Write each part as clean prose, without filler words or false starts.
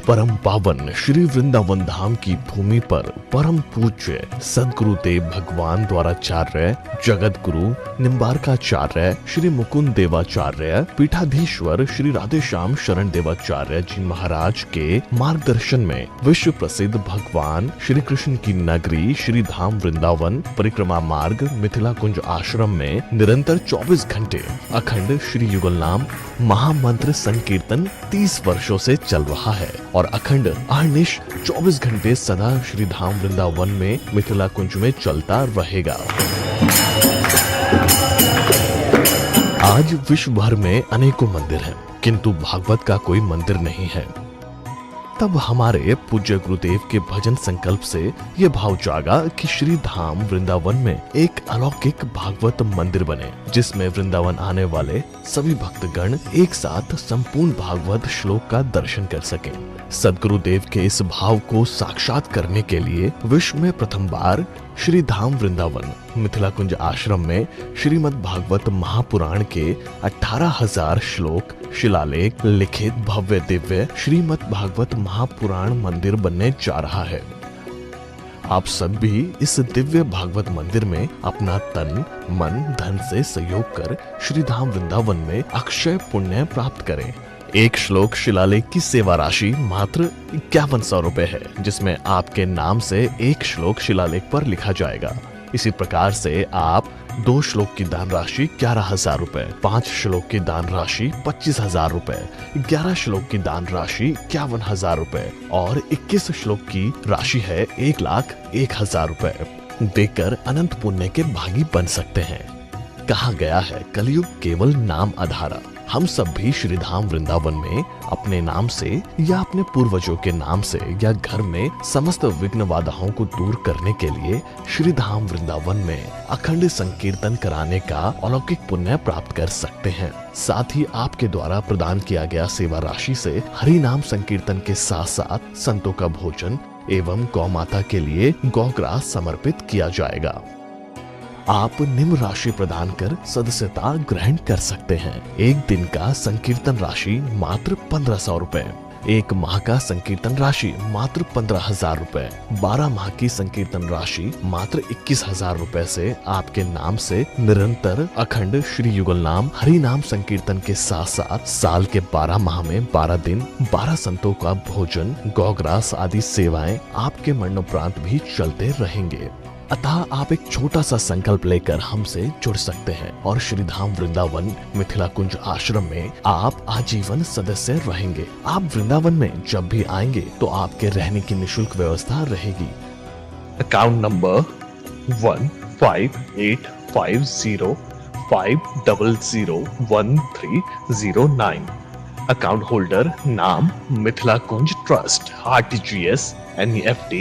परम पावन श्री वृंदावन धाम की भूमि पर परम पूज्य सदगुरुदेव भगवान द्वाराचार्य जगत गुरु निम्बारकाचार्य श्री मुकुंद देवाचार्य पीठाधीश्वर श्री राधेश्याम शरण देवाचार्य जी महाराज के मार्गदर्शन में विश्व प्रसिद्ध भगवान श्री कृष्ण की नगरी श्री धाम वृंदावन परिक्रमा मार्ग मिथिला कुंज आश्रम में निरंतर 24 घंटे अखंड श्री युगल नाम महामंत्र संकीर्तन 30 वर्षों से चल रहा है और अखंड अहर्निश 24 घंटे सदा श्री धाम वृंदावन में मिथिला कुंज में चलता रहेगा। आज विश्व भर में अनेकों मंदिर हैं, किंतु भागवत का कोई मंदिर नहीं है। तब हमारे पूज्य गुरुदेव के भजन संकल्प से ये भाव जागा कि श्री धाम वृंदावन में एक अलौकिक भागवत मंदिर बने, जिसमें वृंदावन आने वाले सभी भक्तगण एक साथ संपूर्ण भागवत श्लोक का दर्शन कर सकें। सदगुरुदेव के इस भाव को साक्षात करने के लिए विश्व में प्रथम बार श्री धाम वृंदावन मिथिला कुंज आश्रम में श्रीमद् भागवत महापुराण के 18,000 श्लोक शिलालेख लिखित भव्य दिव्य श्रीमद् भागवत महापुराण मंदिर बनने जा रहा है। आप सब भी इस दिव्य भागवत मंदिर में अपना तन मन धन से सहयोग कर श्री धाम वृंदावन में अक्षय पुण्य प्राप्त करें। एक श्लोक शिलालेख की सेवा राशि मात्र 5100 रुपए है, जिसमें आपके नाम से एक श्लोक शिलालेख पर लिखा जाएगा। इसी प्रकार से आप 2 श्लोक की दान राशि 11,000 रुपए, 5 श्लोक की दान राशि 25,000 रुपए, 11 श्लोक की दान राशि 51,000 रुपए और 21 श्लोक की राशि है 1,01,000 रुपए देकर अनंत पुण्य के भागी बन सकते हैं। कहा गया है कलयुग केवल नाम आधारा। हम सब भी श्री धाम वृंदावन में अपने नाम से या अपने पूर्वजों के नाम से या घर में समस्त विघ्न बाधाओं को दूर करने के लिए श्री धाम वृंदावन में अखंड संकीर्तन कराने का अलौकिक पुण्य प्राप्त कर सकते हैं। साथ ही आपके द्वारा प्रदान किया गया सेवा राशि से हरि नाम संकीर्तन के साथ साथ संतों का भोजन एवं गौ माता के लिए गौग्रास समर्पित किया जाएगा। आप निम्न राशि प्रदान कर सदस्यता ग्रहण कर सकते हैं। एक दिन का संकीर्तन राशि मात्र 1,500 रुपए, एक माह का संकीर्तन राशि मात्र 15,000 रुपए, 12 माह की संकीर्तन राशि मात्र 21,000 रुपए से आपके नाम से निरंतर अखंड श्री युगल नाम हरि नाम संकीर्तन के साथ साथ साल के 12 माह में 12 दिन 12 संतों का भोजन गौग्रास आदि सेवाएं आपके मरणोपरांत भी चलते रहेंगे। अतः आप एक छोटा सा संकल्प लेकर हमसे जुड़ सकते हैं और श्री धाम वृंदावन मिथिला कुंज आश्रम में आप आजीवन सदस्य रहेंगे। आप वृंदावन में जब भी आएंगे तो आपके रहने की निशुल्क व्यवस्था रहेगी। Account number 1588505001309। अकाउंट होल्डर नाम Mithila Kunj trust, RTGS, NEFT,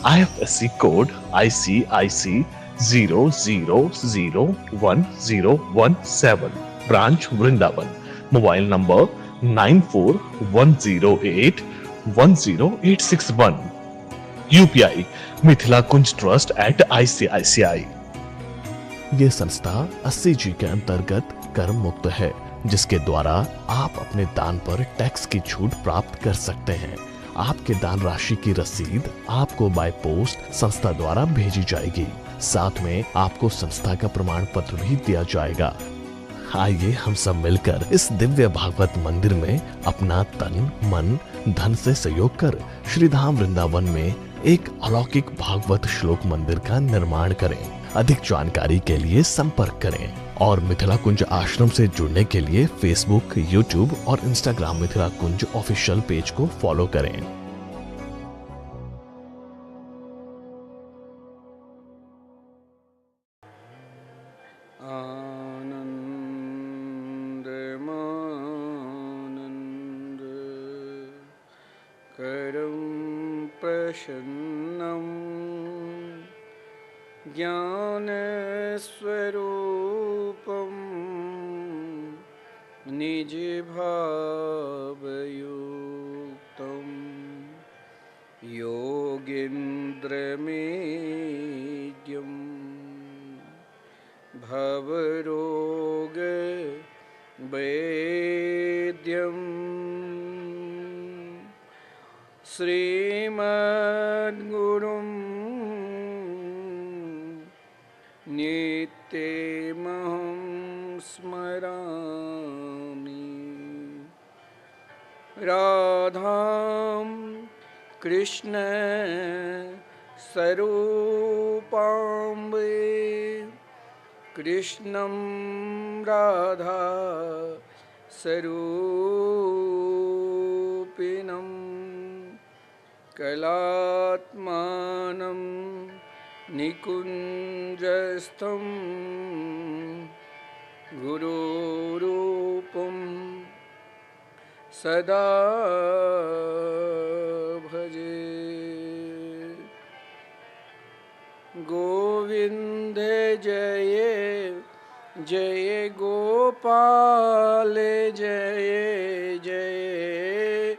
IFSC code ICIC 00011017, branch Vrindavan. Mobile number 9410810861। UPI Mithila Kunj trust @ICICI। ये संस्था 80G के अंतर्गत कर मुक्त है, जिसके द्वारा आप अपने दान पर टैक्स की छूट प्राप्त कर सकते हैं। आपके दान राशि की रसीद आपको बाय पोस्ट संस्था द्वारा भेजी जाएगी। साथ में आपको संस्था का प्रमाण पत्र भी दिया जाएगा। आइए हम सब मिलकर इस दिव्य भागवत मंदिर में अपना तन मन धन से सहयोग कर श्री धाम वृंदावन में एक अलौकिक भागवत श्लोक मंदिर का निर्माण करें। अधिक जानकारी के लिए संपर्क करें और मिथिला कुंज आश्रम से जुड़ने के लिए फेसबुक, यूट्यूब और इंस्टाग्राम मिथिला कुंज ऑफिशियल पेज को फॉलो करें। आनन्दमानन्द करं प्रसन्नं ज्ञानस्वरूपं निजभावयुक्तं योगीन्द्रमेद्यं भवरोग वेद्यं श्रीमद्गुरुं नित्यमहं स्मरामि। राधां कृष्ण स्वरूपां कृष्णं राधा स्वरूपिणं कलात्मानं निकुञ्जस्थं गुरुरूपं सदा भजे। गोविंद जय जय गोपाल जय जय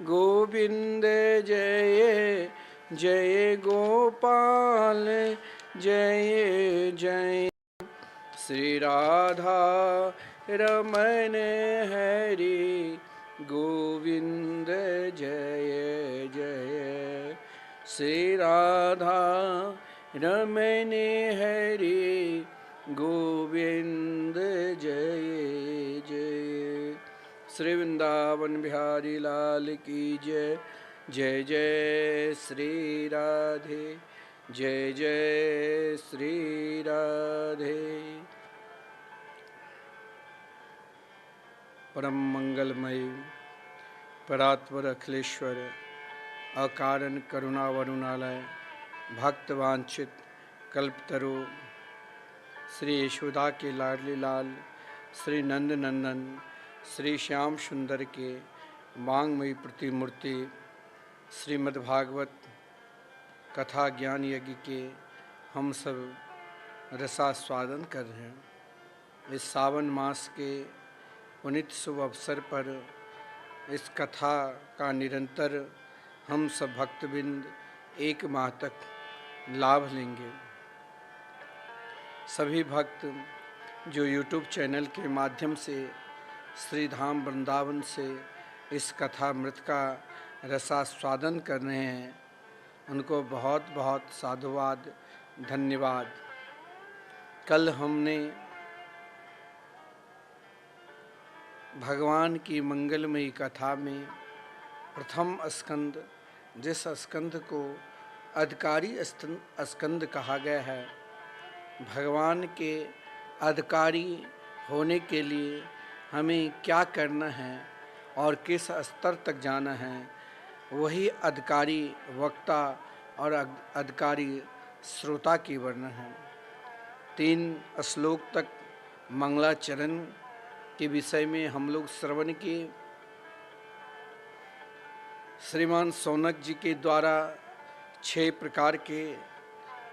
गोविंद जय जय गोपाल जय जय। श्री राधा रमन हरि गोविंद जय जय। श्री राधा रमन हरि गोविंद जय जय। श्री वृंदावन बिहारी लाल की जय। जय जय श्री राधे, जय जय श्री राधे। परम मंगलमय परात्पर अखिलेश्वर अकारण करुणा वरुणालय भक्त वांछित कल्पतरु श्री यशोदा के लाडली लाल श्री नंद नंदन श्री श्याम सुंदर के वांगमयी प्रतिमूर्ति श्रीमद्भागवत कथा ज्ञान यज्ञ के हम सब रसास्वादन कर रहे हैं। इस सावन मास के पुनीत शुभ अवसर पर इस कथा का निरंतर हम सब भक्तबिंद एक माह तक लाभ लेंगे। सभी भक्त जो YouTube चैनल के माध्यम से श्री धाम वृंदावन से इस कथा मृत का रसास्वादन कर रहे हैं, उनको बहुत बहुत साधुवाद, धन्यवाद। कल हमने भगवान की मंगलमयी कथा में प्रथम स्कंद, जिस स्कंद को अधिकारी स्कंद कहा गया है, भगवान के अधिकारी होने के लिए हमें क्या करना है और किस स्तर तक जाना है, वही अधिकारी वक्ता और अधिकारी श्रोता की वर्णन है। 3 श्लोक तक मंगलाचरण के विषय में हम लोग श्रवण किए। श्रीमान सौनक जी के द्वारा 6 प्रकार के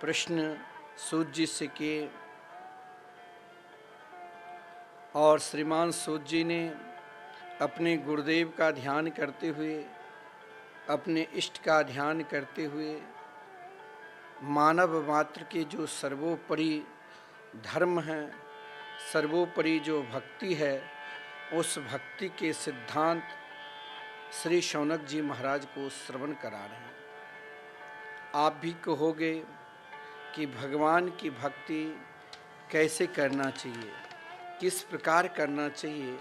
प्रश्न सूत जी से किए और श्रीमान सूत जी ने अपने गुरुदेव का ध्यान करते हुए, अपने इष्ट का ध्यान करते हुए मानव मात्र के जो सर्वोपरि धर्म है, सर्वोपरि जो भक्ति है, उस भक्ति के सिद्धांत श्री शौनक जी महाराज को श्रवण करा रहे हैं। आप भी कहोगे कि भगवान की भक्ति कैसे करना चाहिए, किस प्रकार करना चाहिए,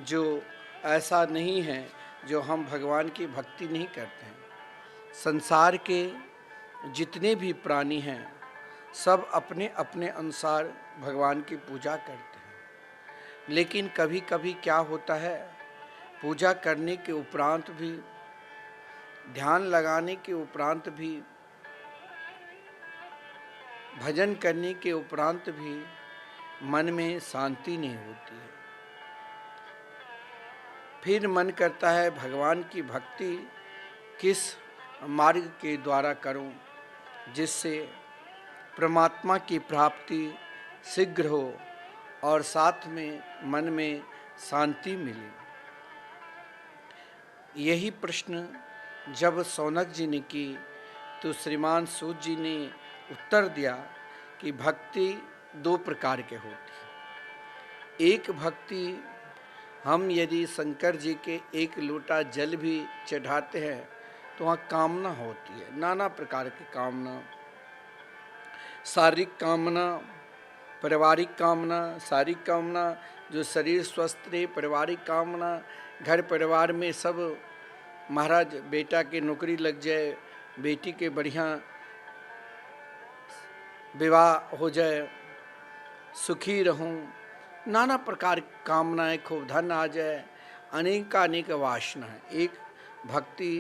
जो ऐसा नहीं है जो हम भगवान की भक्ति नहीं करते हैं। संसार के जितने भी प्राणी हैं सब अपने अपने अनुसार भगवान की पूजा करते हैं, लेकिन कभी कभी क्या होता है, पूजा करने के उपरांत भी, ध्यान लगाने के उपरांत भी, भजन करने के उपरांत भी मन में शांति नहीं होती है। फिर मन करता है भगवान की भक्ति किस मार्ग के द्वारा करूं जिससे परमात्मा की प्राप्ति शीघ्र हो और साथ में मन में शांति मिले। यही प्रश्न जब सौनक जी ने की तो श्रीमान सूत जी ने उत्तर दिया कि भक्ति 2 प्रकार के होती। एक भक्ति हम यदि शंकर जी के 1 लोटा जल भी चढ़ाते हैं तो वहाँ कामना होती है, नाना प्रकार की कामना, शारीरिक कामना, पारिवारिक कामना, शारीरिक कामना जो शरीर स्वस्थ रहे, पारिवारिक कामना घर परिवार में सब महाराज बेटा के नौकरी लग जाए, बेटी के बढ़िया विवाह हो जाए, सुखी रहूं, नाना प्रकार की कामनाएं, खूब धन आ जाए, अनेक वासना है। एक भक्ति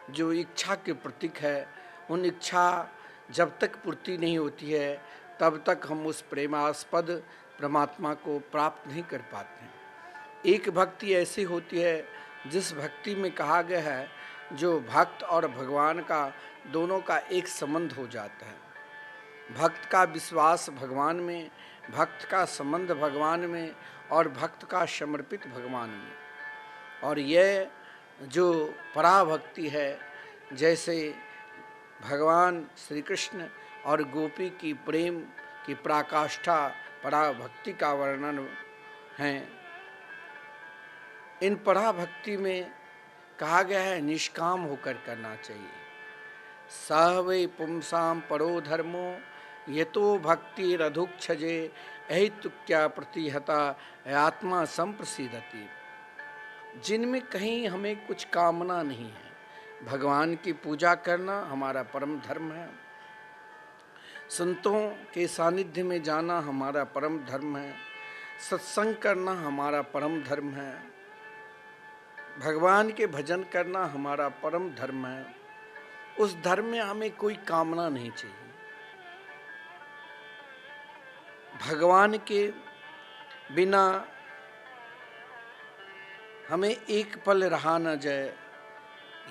जो इच्छा के प्रतीक है, उन इच्छा जब तक पूर्ति नहीं होती है तब तक हम उस प्रेमास्पद परमात्मा को प्राप्त नहीं कर पाते हैं। एक भक्ति ऐसी होती है जिस भक्ति में कहा गया है जो भक्त और भगवान का दोनों का एक संबंध हो जाता है। भक्त का विश्वास भगवान में, भक्त का संबंध भगवान में और भक्त का समर्पित भगवान में। और यह जो पराभक्ति है, जैसे भगवान श्री कृष्ण और गोपी की प्रेम की पराकाष्ठा पराभक्ति का वर्णन है। इन पराभक्ति में कहा गया है निष्काम होकर करना चाहिए। सह वै पुंसाम परो धर्मो यतो भक्ति रधुक्षजे अहितुक्या प्रतिहता आत्मा संप्रसिद्धति। जिनमें कहीं हमें कुछ कामना नहीं है, भगवान की पूजा करना हमारा परम धर्म है, संतों के सानिध्य में जाना हमारा परम धर्म है, सत्संग करना हमारा परम धर्म है, भगवान के भजन करना हमारा परम धर्म है। उस धर्म में हमें कोई कामना नहीं चाहिए। भगवान के बिना हमें एक पल रहा न जाए,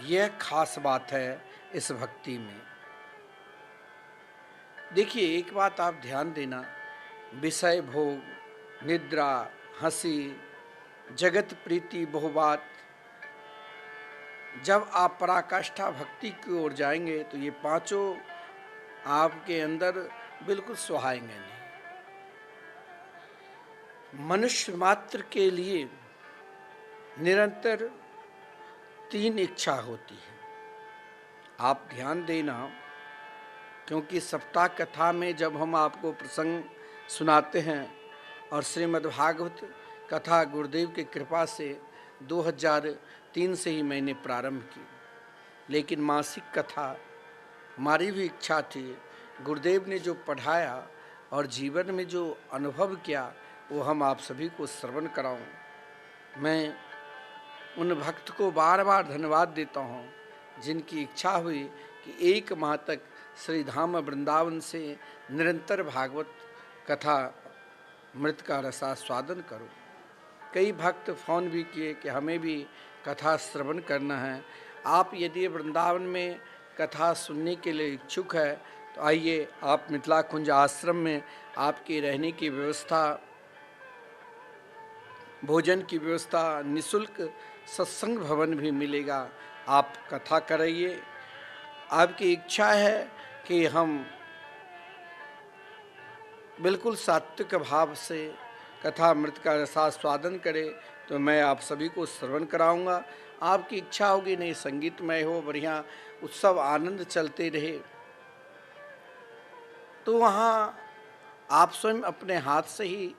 यह खास बात है इस भक्ति में। देखिए, एक बात आप ध्यान देना, विषय भोग, निद्रा, हंसी, जगत प्रीति, बहुबात, जब आप पराकाष्ठा भक्ति की ओर जाएंगे तो ये पांचों आपके अंदर बिल्कुल सुहाएंगे नहीं। मनुष्य मात्र के लिए निरंतर 3 इच्छा होती है। आप ध्यान देना, क्योंकि सप्ताह कथा में जब हम आपको प्रसंग सुनाते हैं और श्रीमद् भागवत कथा गुरुदेव की कृपा से 2003 से ही मैंने प्रारंभ की, लेकिन मासिक कथा हमारी भी इच्छा थी, गुरुदेव ने जो पढ़ाया और जीवन में जो अनुभव किया वो हम आप सभी को श्रवण कराऊं। मैं उन भक्त को बार बार धन्यवाद देता हूँ जिनकी इच्छा हुई कि 1 माह तक श्री धाम वृंदावन से निरंतर भागवत कथा मृत का रसास्वादन करो। कई भक्त फ़ोन भी किए कि हमें भी कथा श्रवण करना है। आप यदि वृंदावन में कथा सुनने के लिए इच्छुक है तो आइए, आप मिथिला कुंज आश्रम में आपके रहने की व्यवस्था, भोजन की व्यवस्था, निःशुल्क सत्संग भवन भी मिलेगा। आप कथा कराइए। आपकी इच्छा है कि हम बिल्कुल सात्विक भाव से कथा मृत का रसास्वादन करें तो मैं आप सभी को श्रवण कराऊंगा। आपकी इच्छा होगी नहीं संगीतमय हो, बढ़िया उत्सव आनंद चलते रहे, तो वहाँ आप स्वयं अपने हाथ से ही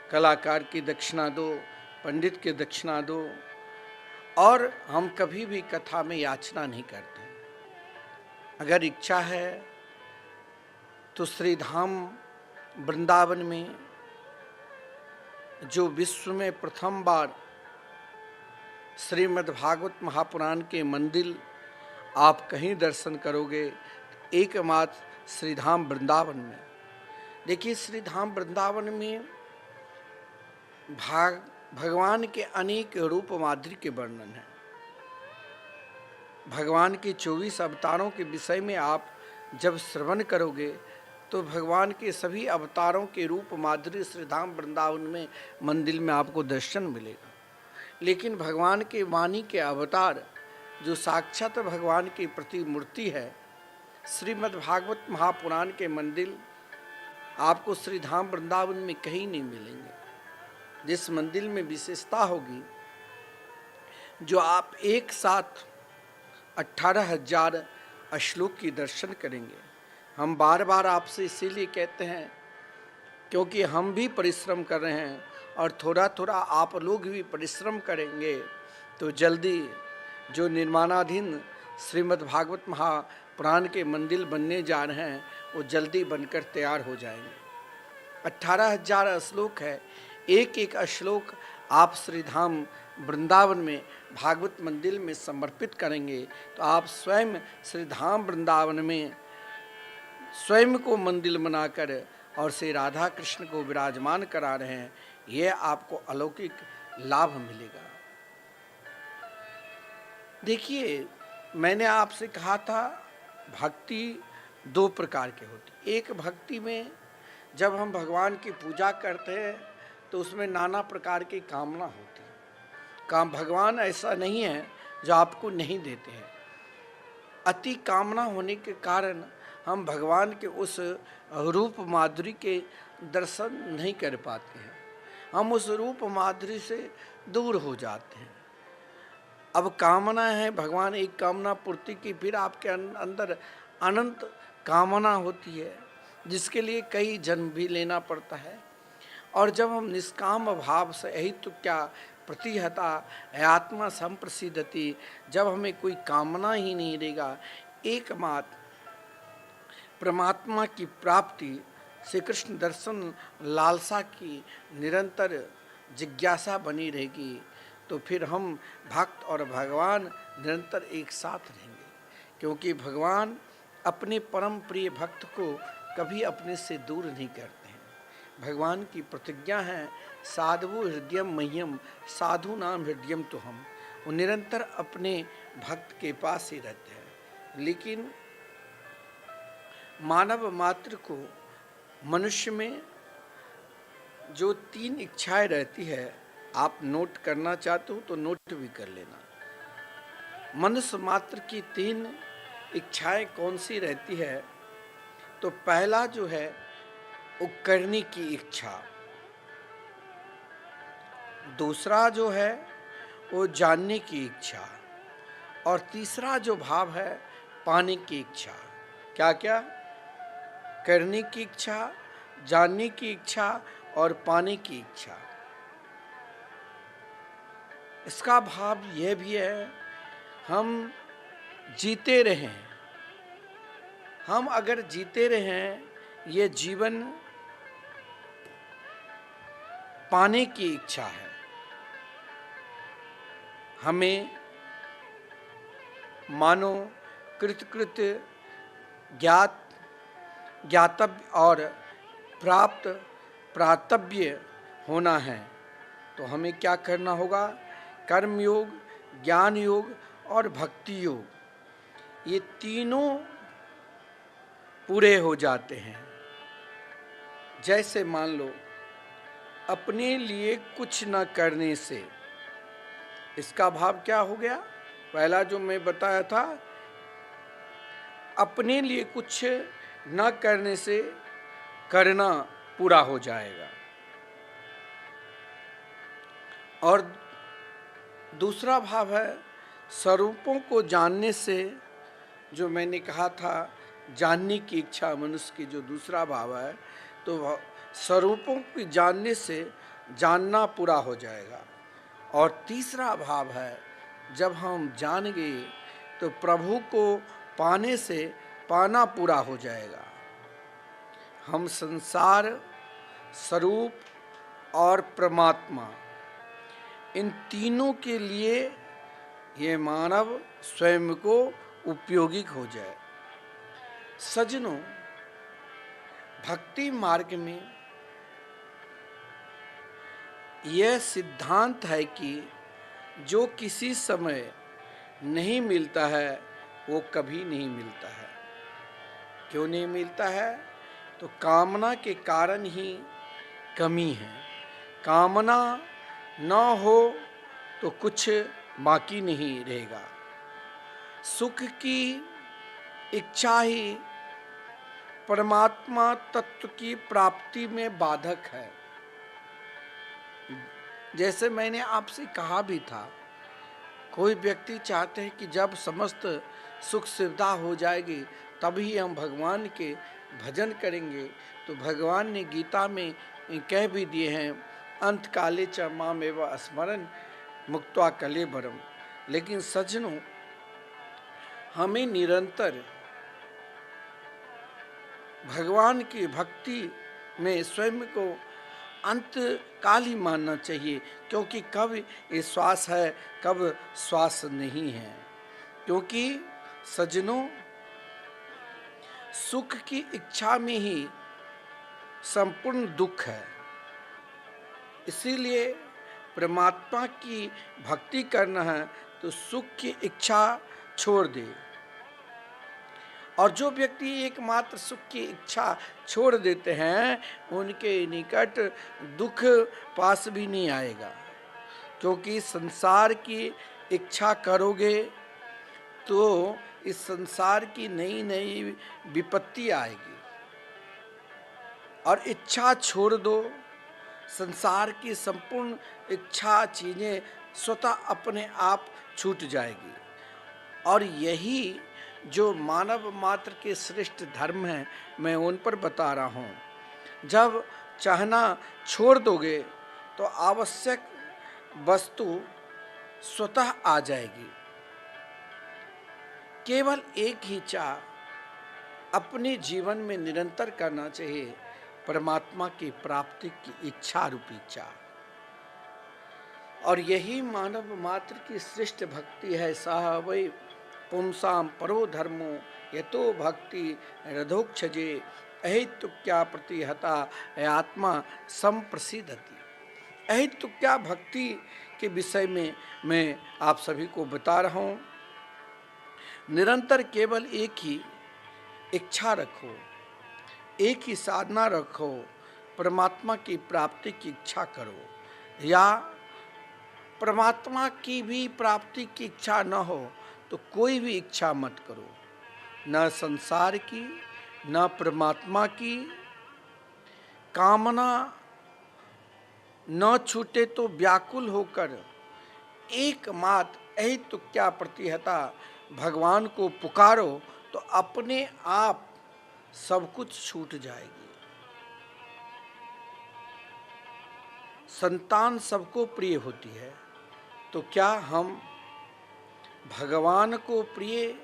कलाकार की दक्षिणा दो, पंडित की दक्षिणा दो। और हम कभी भी कथा में याचना नहीं करते। अगर इच्छा है तो श्री धाम वृंदावन में जो विश्व में प्रथम बार श्रीमद् भागवत महापुराण के मंदिर आप कहीं दर्शन करोगे, एकमात्र श्री धाम वृंदावन में। देखिए, श्री धाम वृंदावन में भगवान के अनेक रूप माधुर्य के वर्णन है। भगवान के 24 अवतारों के विषय में आप जब श्रवण करोगे तो भगवान के सभी अवतारों के रूप माधुर्य श्री धाम वृंदावन में मंदिर में आपको दर्शन मिलेगा। लेकिन भगवान के वाणी के अवतार जो साक्षात भगवान की प्रतिमूर्ति है, श्रीमद् भागवत महापुराण के मंदिर आपको श्री धाम वृंदावन में कहीं नहीं मिलेंगे। जिस मंदिर में विशेषता होगी, जो आप एक साथ 18,000 श्लोक की दर्शन करेंगे। हम बार बार आपसे इसीलिए कहते हैं क्योंकि हम भी परिश्रम कर रहे हैं और थोड़ा थोड़ा आप लोग भी परिश्रम करेंगे तो जल्दी जो निर्माणाधीन श्रीमद् भागवत महापुराण के मंदिर बनने जा रहे हैं वो जल्दी बनकर तैयार हो जाएंगे। 18,000 श्लोक है, एक एक श्लोक आप श्रीधाम वृंदावन में भागवत मंदिर में समर्पित करेंगे तो आप स्वयं श्रीधाम वृंदावन में स्वयं को मंदिर बनाकर और श्री राधा कृष्ण को विराजमान करा रहे हैं। यह आपको अलौकिक लाभ मिलेगा। देखिए, मैंने आपसे कहा था भक्ति 2 प्रकार की होती। एक भक्ति में जब हम भगवान की पूजा करते हैं तो उसमें नाना प्रकार की कामना होती है। भगवान ऐसा नहीं है जो आपको नहीं देते हैं। अति कामना होने के कारण हम भगवान के उस रूप माधुरी के दर्शन नहीं कर पाते हैं, हम उस रूप माधुरी से दूर हो जाते हैं। अब कामना है, भगवान एक कामना पूर्ति की, फिर आपके अंदर अनंत कामना होती है जिसके लिए कई जन्म भी लेना पड़ता है। और जब हम निष्काम भाव से यही तो क्या प्रतिहता आत्मा संप्रसिद्धति, जब हमें कोई कामना ही नहीं रहेगा, एकमात्र परमात्मा की प्राप्ति, श्री कृष्ण दर्शन लालसा की निरंतर जिज्ञासा बनी रहेगी तो फिर हम भक्त और भगवान निरंतर एक साथ रहेंगे। क्योंकि भगवान अपने परम प्रिय भक्त को कभी अपने से दूर नहीं करते हैं। भगवान की प्रतिज्ञा है साधु हृदयम मह्यम साधु नाम हृदयम तो हम, वो निरंतर अपने भक्त के पास ही रहते हैं। लेकिन मानव मात्र को, मनुष्य में जो 3 इच्छाएं रहती है, आप नोट करना चाहते हो तो नोट भी कर लेना। मनुष्य मात्र की 3 इच्छाएं कौन सी रहती है? तो पहला जो है वो करने की इच्छा, दूसरा जो है वो जानने की इच्छा, और तीसरा जो भाव है पाने की इच्छा। क्या क्या? करने की इच्छा, जानने की इच्छा और पाने की इच्छा। इसका भाव यह भी है हम जीते रहें, हम अगर जीते रहें, ये जीवन पाने की इच्छा है। हमें मानो कृतकृत्य ज्ञातव्य और प्राप्त प्रातव्य होना है तो हमें क्या करना होगा? कर्म योग, ज्ञान योग और भक्ति योग, ये तीनों पूरे हो जाते हैं। जैसे मान लो अपने लिए कुछ न करने से, इसका भाव क्या हो गया? पहला जो मैं बताया था, अपने लिए कुछ न करने से करना पूरा हो जाएगा। और दूसरा भाव है स्वरूपों को जानने से, जो मैंने कहा था जानने की इच्छा मनुष्य की जो दूसरा भाव है, तो स्वरूपों की जानने से जानना पूरा हो जाएगा। और तीसरा भाव है जब हम जान गए तो प्रभु को पाने से पाना पूरा हो जाएगा। हम संसार, स्वरूप और परमात्मा, इन तीनों के लिए ये मानव स्वयं को उपयोगी हो जाए। सज्जनों, भक्ति मार्ग में यह सिद्धांत है कि जो किसी समय नहीं मिलता है वो कभी नहीं मिलता है। क्यों नहीं मिलता है? तो कामना के कारण ही कमी है। कामना न हो तो कुछ बाकी नहीं रहेगा। सुख की इच्छा ही परमात्मा तत्व की प्राप्ति में बाधक है। जैसे मैंने आपसे कहा भी था, कोई व्यक्ति चाहते हैं कि जब समस्त सुख सुविधा हो जाएगी तभी हम भगवान के भजन करेंगे। तो भगवान ने गीता में कह भी दिए हैं, अंत काले च मामेव स्मरण मुक्त्वा कलेबरम। लेकिन सज्जनों, हमें निरंतर भगवान की भक्ति में स्वयं को अंत काल ही मानना चाहिए, क्योंकि कब ये श्वास है, कब श्वास नहीं है। क्योंकि सज्जनों, सुख की इच्छा में ही संपूर्ण दुख है। इसीलिए परमात्मा की भक्ति करना है तो सुख की इच्छा छोड़ दे। और जो व्यक्ति एकमात्र सुख की इच्छा छोड़ देते हैं, उनके निकट दुख पास भी नहीं आएगा। क्योंकि संसार की इच्छा करोगे तो इस संसार की नई नई विपत्ति आएगी, और इच्छा छोड़ दो, संसार की संपूर्ण इच्छा चीजें स्वतः अपने आप छूट जाएगी। और यही जो मानव मात्र के श्रेष्ठ धर्म हैं, मैं उन पर बता रहा हूँ। जब चाहना छोड़ दोगे तो आवश्यक वस्तु स्वतः आ जाएगी। केवल एक ही चाह अपने जीवन में निरंतर करना चाहिए, परमात्मा की प्राप्ति की इच्छा रूपी चाह। और यही मानव मात्र की श्रेष्ठ भक्ति है। सह वै पुंसाम परो धर्मो यतो भक्ति रथोक्षजे अहितुक्या प्रतिहता आत्मा संप्रसिद्धति। अहितुक्या भक्ति के विषय में मैं आप सभी को बता रहा हूँ। निरंतर केवल एक ही इच्छा रखो, एक ही साधना रखो, परमात्मा की प्राप्ति की इच्छा करो। या परमात्मा की भी प्राप्ति की इच्छा न हो तो कोई भी इच्छा मत करो, न संसार की न परमात्मा की। कामना न छूटे तो व्याकुल होकर एकमात्र अहितुक्या प्रतिहता भगवान को पुकारो तो अपने आप सब कुछ छूट जाएगी। संतान सबको प्रिय होती है, तो क्या हम भगवान को प्रिय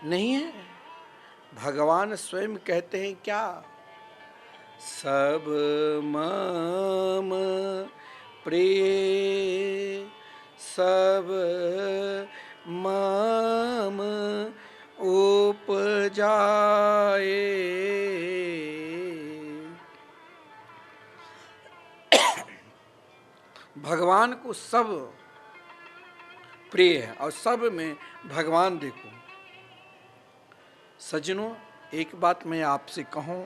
नहीं है? भगवान स्वयं कहते हैं क्या, सब मम प्रिय सब मम उपजाए। भगवान को सब प्रिय है और सब में भगवान देखो। सज्जनों, एक बात मैं आपसे कहूं,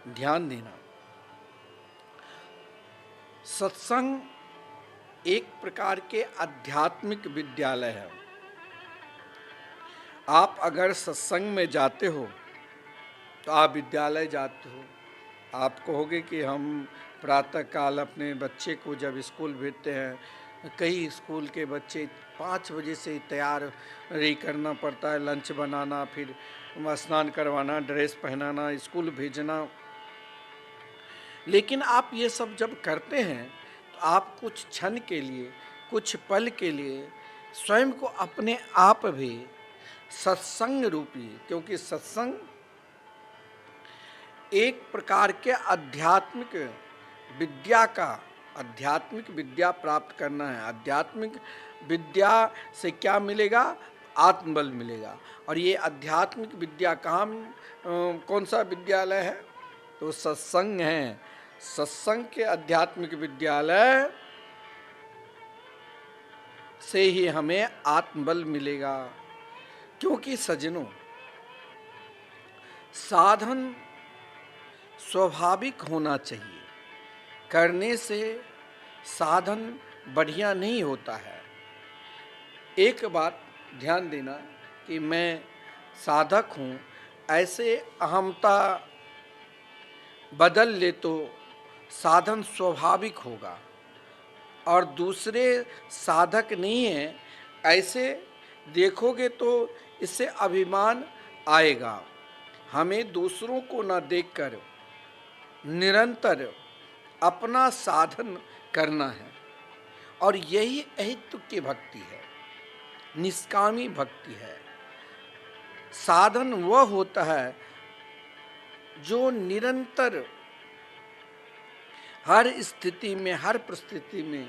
ध्यान देना। सत्संग एक प्रकार के आध्यात्मिक विद्यालय है। आप अगर सत्संग में जाते हो तो आप विद्यालय जाते हो। आप कहोगे कि हम प्रातः काल अपने बच्चे को जब स्कूल भेजते हैं, कई स्कूल के बच्चे 5 बजे से तैयार रेडी करना पड़ता है, लंच बनाना, फिर स्नान करवाना, ड्रेस पहनाना, स्कूल भेजना। लेकिन आप ये सब जब करते हैं तो आप कुछ क्षण के लिए, कुछ पल के लिए स्वयं को अपने आप भी सत्संग रूपी, क्योंकि सत्संग एक प्रकार के आध्यात्मिक विद्या प्राप्त करना है। आध्यात्मिक विद्या से क्या मिलेगा? आत्मबल मिलेगा। और ये आध्यात्मिक विद्या कौन सा विद्यालय है? तो सत्संग है। सत्संग के आध्यात्मिक विद्यालय से ही हमें आत्मबल मिलेगा। क्योंकि सज्जनों, साधन स्वाभाविक होना चाहिए, करने से साधन बढ़िया नहीं होता है। एक बात ध्यान देना कि मैं साधक हूँ, ऐसे अहमता बदल ले तो साधन स्वाभाविक होगा, और दूसरे साधक नहीं है ऐसे देखोगे तो इससे अभिमान आएगा। हमें दूसरों को न देखकर निरंतर अपना साधन करना है, और यही अहित्व की भक्ति है, निष्कामी भक्ति है। साधन वह होता है जो निरंतर हर स्थिति में, हर परिस्थिति में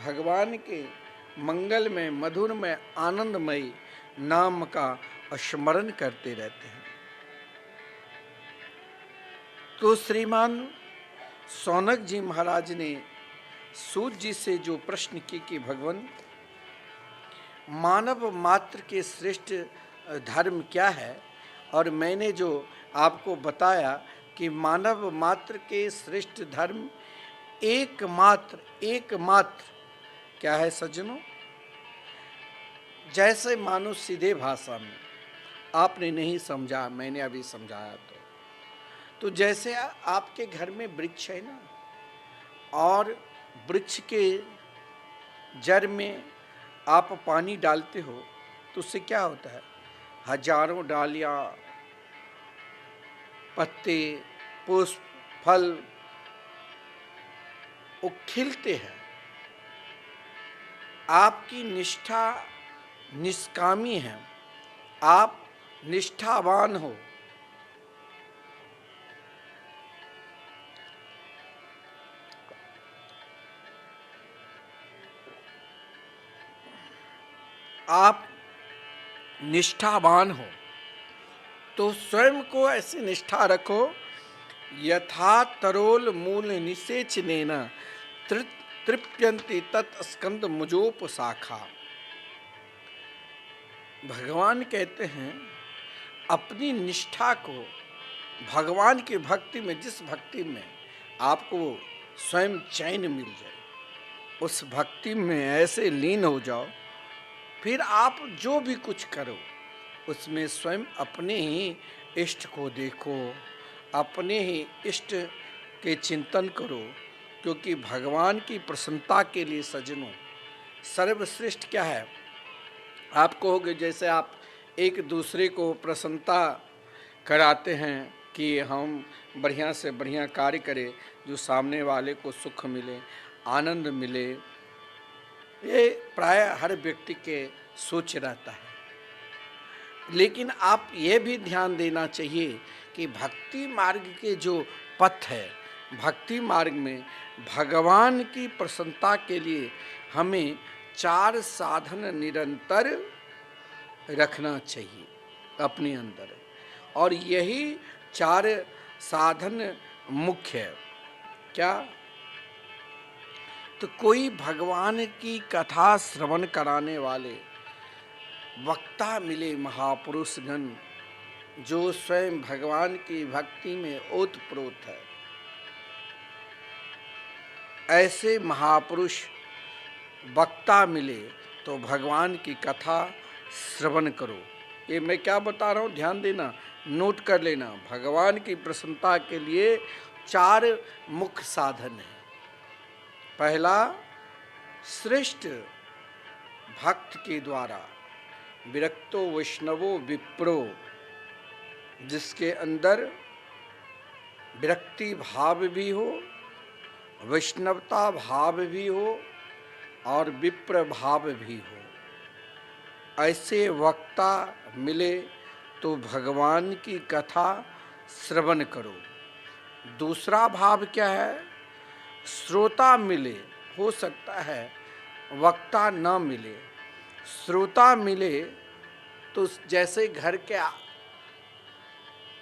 भगवान के मंगलमय, मधुरमय, आनंदमय नाम का स्मरण करते रहते हैं। तो श्रीमान सौनक जी महाराज ने सूत जी से जो प्रश्न किए कि भगवान, मानव मात्र के श्रेष्ठ धर्म क्या है, और मैंने जो आपको बताया कि मानव मात्र के श्रेष्ठ धर्म एकमात्र क्या है सज्जनों? जैसे मानो सीधे भाषा में आपने नहीं समझा, मैंने अभी समझाया तो जैसे आपके घर में वृक्ष है ना, और वृक्ष के जड़ में आप पानी डालते हो तो उससे क्या होता है? हजारों डालियां, पत्ते, पुष्प, फल वो खिलते हैं। आपकी निष्ठा निष्कामी है, आप निष्ठावान हो, आप निष्ठावान हो, तो स्वयं को ऐसी निष्ठा रखो, यथा तरोल मूल निषेचनेन तृप्यन्ति तत्स्कंद मुजोप शाखा। भगवान कहते हैं अपनी निष्ठा को भगवान की भक्ति में, जिस भक्ति में आपको स्वयं चैन मिल जाए, उस भक्ति में ऐसे लीन हो जाओ, फिर आप जो भी कुछ करो उसमें स्वयं अपने ही इष्ट को देखो, अपने ही इष्ट के चिंतन करो, क्योंकि भगवान की प्रसन्नता के लिए सज्जनों सर्वश्रेष्ठ क्या है? आप कहोगे जैसे आप एक दूसरे को प्रसन्नता कराते हैं कि हम बढ़िया से बढ़िया कार्य करें, जो सामने वाले को सुख मिले, आनंद मिले, ये प्राय हर व्यक्ति के सोच रहता है। लेकिन आप ये भी ध्यान देना चाहिए कि भक्ति मार्ग के जो पथ है, भक्ति मार्ग में भगवान की प्रसन्नता के लिए हमें 4 साधन निरंतर रखना चाहिए अपने अंदर, और यही 4 साधन मुख्य है। क्या? तो कोई भगवान की कथा श्रवण कराने वाले वक्ता मिले, महापुरुषगण जो स्वयं भगवान की भक्ति में ओतप्रोत है, ऐसे महापुरुष वक्ता मिले तो भगवान की कथा श्रवण करो। ये मैं क्या बता रहा हूँ, ध्यान देना, नोट कर लेना। भगवान की प्रसन्नता के लिए 4 मुख्य साधन हैं। पहला, श्रेष्ठ भक्त के द्वारा विरक्तो वैष्णवो विप्रो, जिसके अंदर विरक्ति भाव भी हो, वैष्णवता भाव भी हो और विप्र भाव भी हो, ऐसे वक्ता मिले तो भगवान की कथा श्रवण करो। दूसरा भाव क्या है? श्रोता मिले, हो सकता है वक्ता न मिले, श्रोता मिले तो जैसे घर के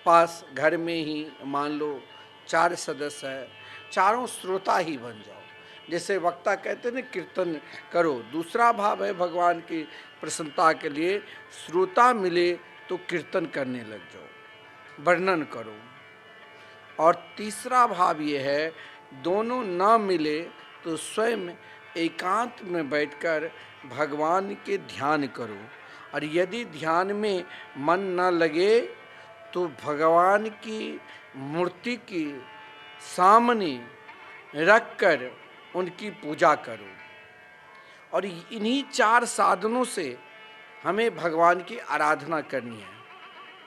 पास, घर में ही मान लो 4 सदस्य है, चारों श्रोता ही बन जाओ। जैसे वक्ता कहते हैं ना, कीर्तन करो। दूसरा भाव है भगवान की प्रसन्नता के लिए, श्रोता मिले तो कीर्तन करने लग जाओ, वर्णन करो। और तीसरा भाव ये है, दोनों ना मिले तो स्वयं एकांत में बैठकर भगवान के ध्यान करो, और यदि ध्यान में मन न लगे तो भगवान की मूर्ति की सामने रखकर उनकी पूजा करो। और इन्हीं 4 साधनों से हमें भगवान की आराधना करनी है।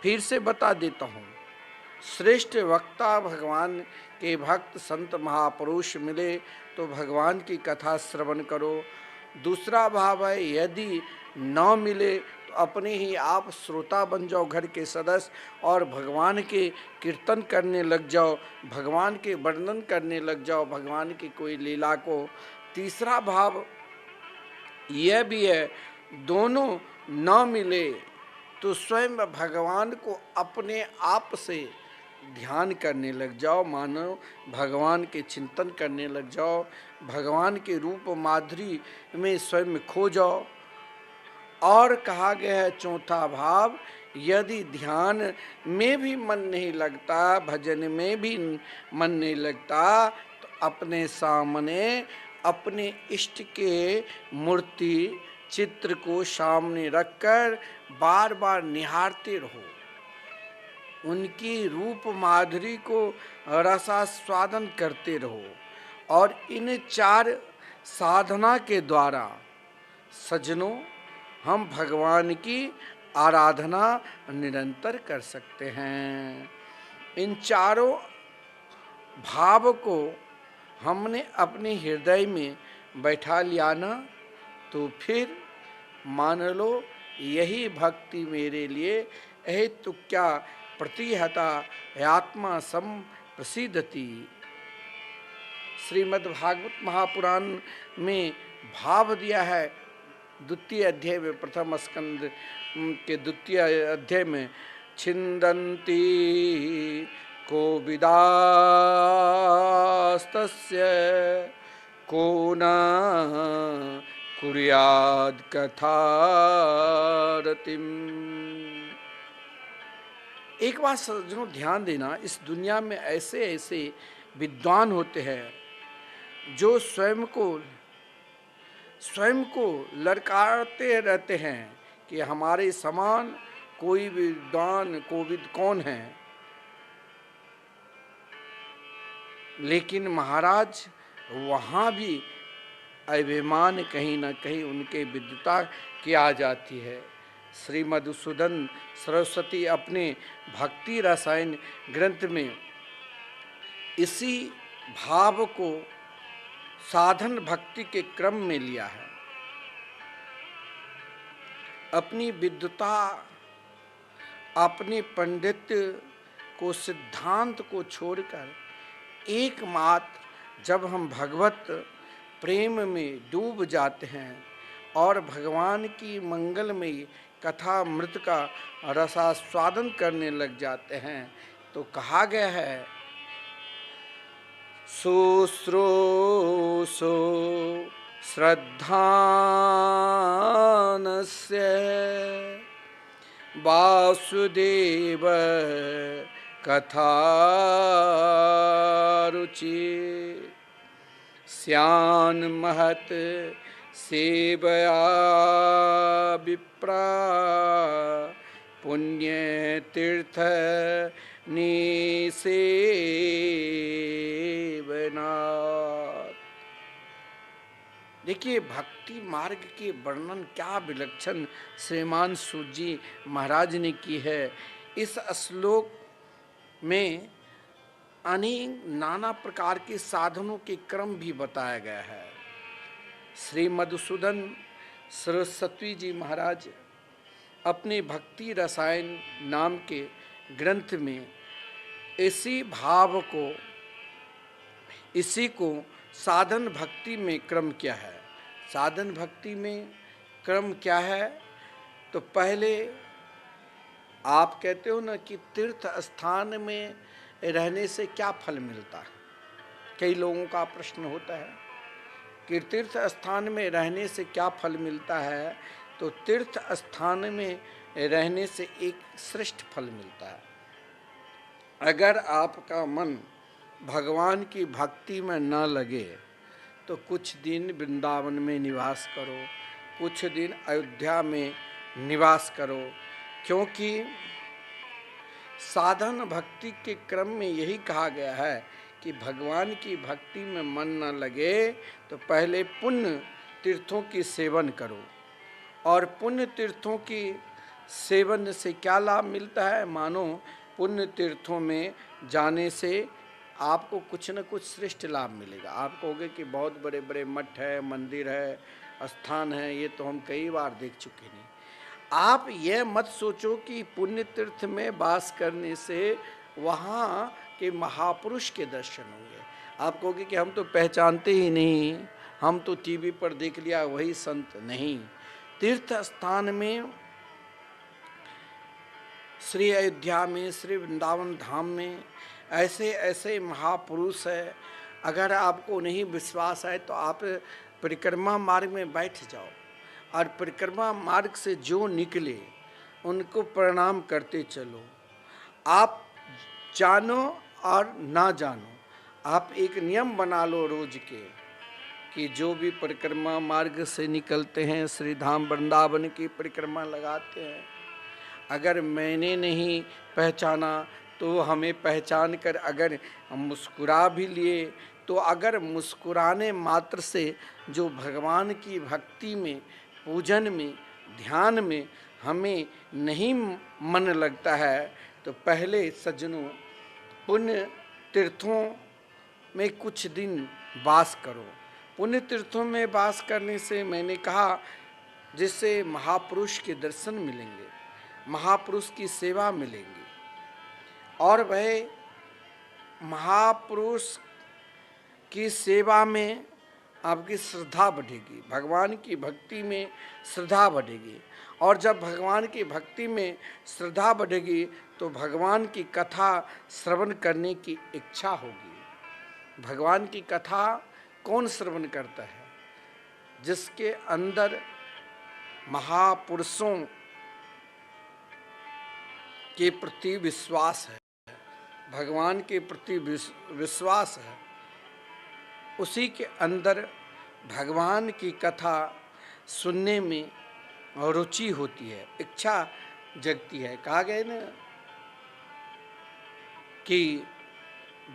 फिर से बता देता हूँ, श्रेष्ठ वक्ता भगवान के भक्त संत महापुरुष मिले तो भगवान की कथा श्रवण करो। दूसरा भाव है, यदि न मिले तो अपने ही आप श्रोता बन जाओ, घर के सदस्य, और भगवान के कीर्तन करने लग जाओ, भगवान के वर्णन करने लग जाओ, भगवान की कोई लीला को। तीसरा भाव यह भी है, दोनों न मिले तो स्वयं भगवान को अपने आप से ध्यान करने लग जाओ, मानो भगवान के चिंतन करने लग जाओ, भगवान के रूप माधुरी में स्वयं खो जाओ। और कहा गया है चौथा भाव, यदि ध्यान में भी मन नहीं लगता, भजन में भी मन नहीं लगता, तो अपने सामने अपने इष्ट के मूर्ति चित्र को सामने रखकर बार बार निहारते रहो, उनकी रूप माधुरी को रसास्वादन करते रहो। और इन 4 साधना के द्वारा सज्जनों हम भगवान की आराधना निरंतर कर सकते हैं। इन चारों भाव को हमने अपने हृदय में बैठा लिया ना, तो फिर मान लो यही भक्ति मेरे लिए यही तो क्या प्रतिहता आत्मा सम प्रसिद्धति। श्रीमद् भागवत महापुराण में भाव दिया है, द्वितीय अध्याय में, प्रथम स्कंद के द्वितीय अध्याय में, छिंदन्ति को विदास्तस्य को न कुर्याद कथारतिम। एक बात सज्जनों ध्यान देना, इस दुनिया में ऐसे ऐसे विद्वान होते हैं जो स्वयं को ललकारते रहते हैं कि हमारे समान कोई विद्वान कोविद कौन है। लेकिन महाराज वहाँ भी अभिमान कहीं ना कहीं उनके विद्वता की आ जाती है। श्री मधुसूदन सरस्वती अपने भक्ति रसायन ग्रंथ में इसी भाव को साधन भक्ति के क्रम में लिया है। अपनी विद्वता, अपने पंडित्य को, सिद्धांत को छोड़कर एकमात्र जब हम भगवत प्रेम में डूब जाते हैं और भगवान की मंगलमयी कथा मृत का रसास्वादन करने लग जाते हैं, तो कहा गया है, शुश्रूषो श्रद्धानस्य वासुदेव कथा रुचि स्यान् महत सेवया विप्रा पुण्य तीर्थ निसेवनात्। देखिए भक्ति मार्ग के वर्णन क्या विलक्षण श्रीमान सूत जी महाराज ने की है। इस श्लोक में अनेक नाना प्रकार के साधनों के क्रम भी बताया गया है। श्री मधुसूदन सरस्वती जी महाराज अपने भक्ति रसायन नाम के ग्रंथ में इसी भाव को, इसी को साधन भक्ति में क्रम क्या है। साधन भक्ति में क्रम क्या है, तो पहले आप कहते हो ना कि तीर्थ स्थान में रहने से क्या फल मिलता है। कई लोगों का प्रश्न होता है कि तीर्थ स्थान में रहने से क्या फल मिलता है। तो तीर्थ स्थान में रहने से एक श्रेष्ठ फल मिलता है। अगर आपका मन भगवान की भक्ति में न लगे तो कुछ दिन वृंदावन में निवास करो, कुछ दिन अयोध्या में निवास करो, क्योंकि साधन भक्ति के क्रम में यही कहा गया है कि भगवान की भक्ति में मन न लगे तो पहले पुण्य तीर्थों की सेवन करो। और पुण्य तीर्थों की सेवन से क्या लाभ मिलता है? मानो पुण्य तीर्थों में जाने से आपको कुछ न कुछ श्रेष्ठ लाभ मिलेगा। आप कहोगे कि बहुत बड़े बड़े मठ है, मंदिर है, स्थान है, ये तो हम कई बार देख चुके नहीं। आप यह मत सोचो कि पुण्य तीर्थ में वास करने से वहाँ के महापुरुष के दर्शन होंगे। आप कहोगे कि हम तो पहचानते ही नहीं, हम तो टीवी पर देख लिया वही संत। नहीं, तीर्थ स्थान में, श्री अयोध्या में, श्री वृंदावन धाम में ऐसे ऐसे महापुरुष है। अगर आपको नहीं विश्वास है तो आप परिक्रमा मार्ग में बैठ जाओ और परिक्रमा मार्ग से जो निकले उनको प्रणाम करते चलो। आप जानो और ना जानो, आप एक नियम बना लो रोज के कि जो भी परिक्रमा मार्ग से निकलते हैं, श्री धाम वृंदावन की परिक्रमा लगाते हैं, अगर मैंने नहीं पहचाना तो हमें पहचान कर अगर हम मुस्कुरा भी लिए, तो अगर मुस्कुराने मात्र से जो भगवान की भक्ति में, पूजन में, ध्यान में हमें नहीं मन लगता है, तो पहले सज्जनों पुण्य तीर्थों में कुछ दिन वास करो। पुण्य तीर्थों में वास करने से मैंने कहा जिससे महापुरुष के दर्शन मिलेंगे, महापुरुष की सेवा मिलेंगी और वह महापुरुष की सेवा में आपकी श्रद्धा बढ़ेगी, भगवान की भक्ति में श्रद्धा बढ़ेगी। और जब भगवान की भक्ति में श्रद्धा बढ़ेगी तो भगवान की कथा श्रवण करने की इच्छा होगी। भगवान की कथा कौन श्रवण करता है? जिसके अंदर महापुरुषों के प्रति विश्वास है, भगवान के प्रति विश्वास है, उसी के अंदर भगवान की कथा सुनने में रुचि होती है, इच्छा जगती है। कहा गया ना कि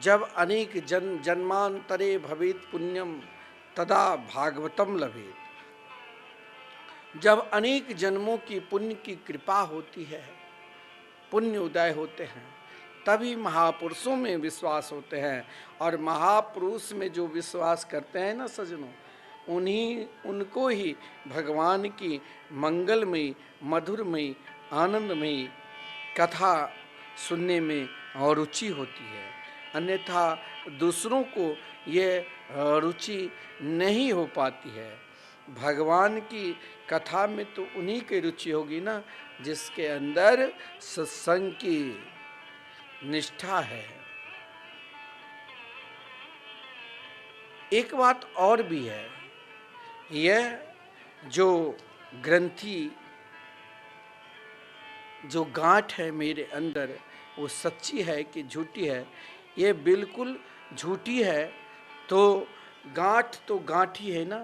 जब अनेक जन्मांतरे भवेत पुण्यम तदा भागवतम लभेत। जब अनेक जन्मों की पुण्य की कृपा होती है, पुण्य उदय होते हैं, तभी महापुरुषों में विश्वास होते हैं। और महापुरुष में जो विश्वास करते हैं ना सज्जनों, उनको ही भगवान की मंगलमयी, मधुरमयी, आनंदमयी कथा सुनने में और रुचि होती है। अन्यथा दूसरों को ये रुचि नहीं हो पाती है। भगवान की कथा में तो उन्हीं की रुचि होगी ना जिसके अंदर सत्संग की निष्ठा है। एक बात और भी है, यह जो ग्रंथि, जो गांठ है मेरे अंदर, वो सच्ची है कि झूठी है? ये बिल्कुल झूठी है। तो गांठ तो गांठ ही है ना।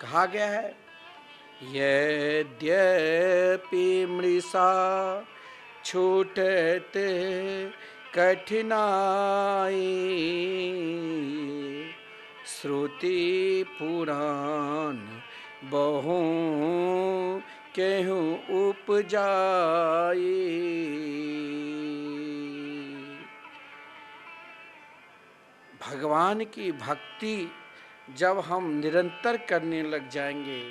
कहा गया है यद्यपि मृषा छूटते कठिनाई, श्रुति पुराण बहु केहू उपजाई। भगवान की भक्ति जब हम निरंतर करने लग जाएंगे,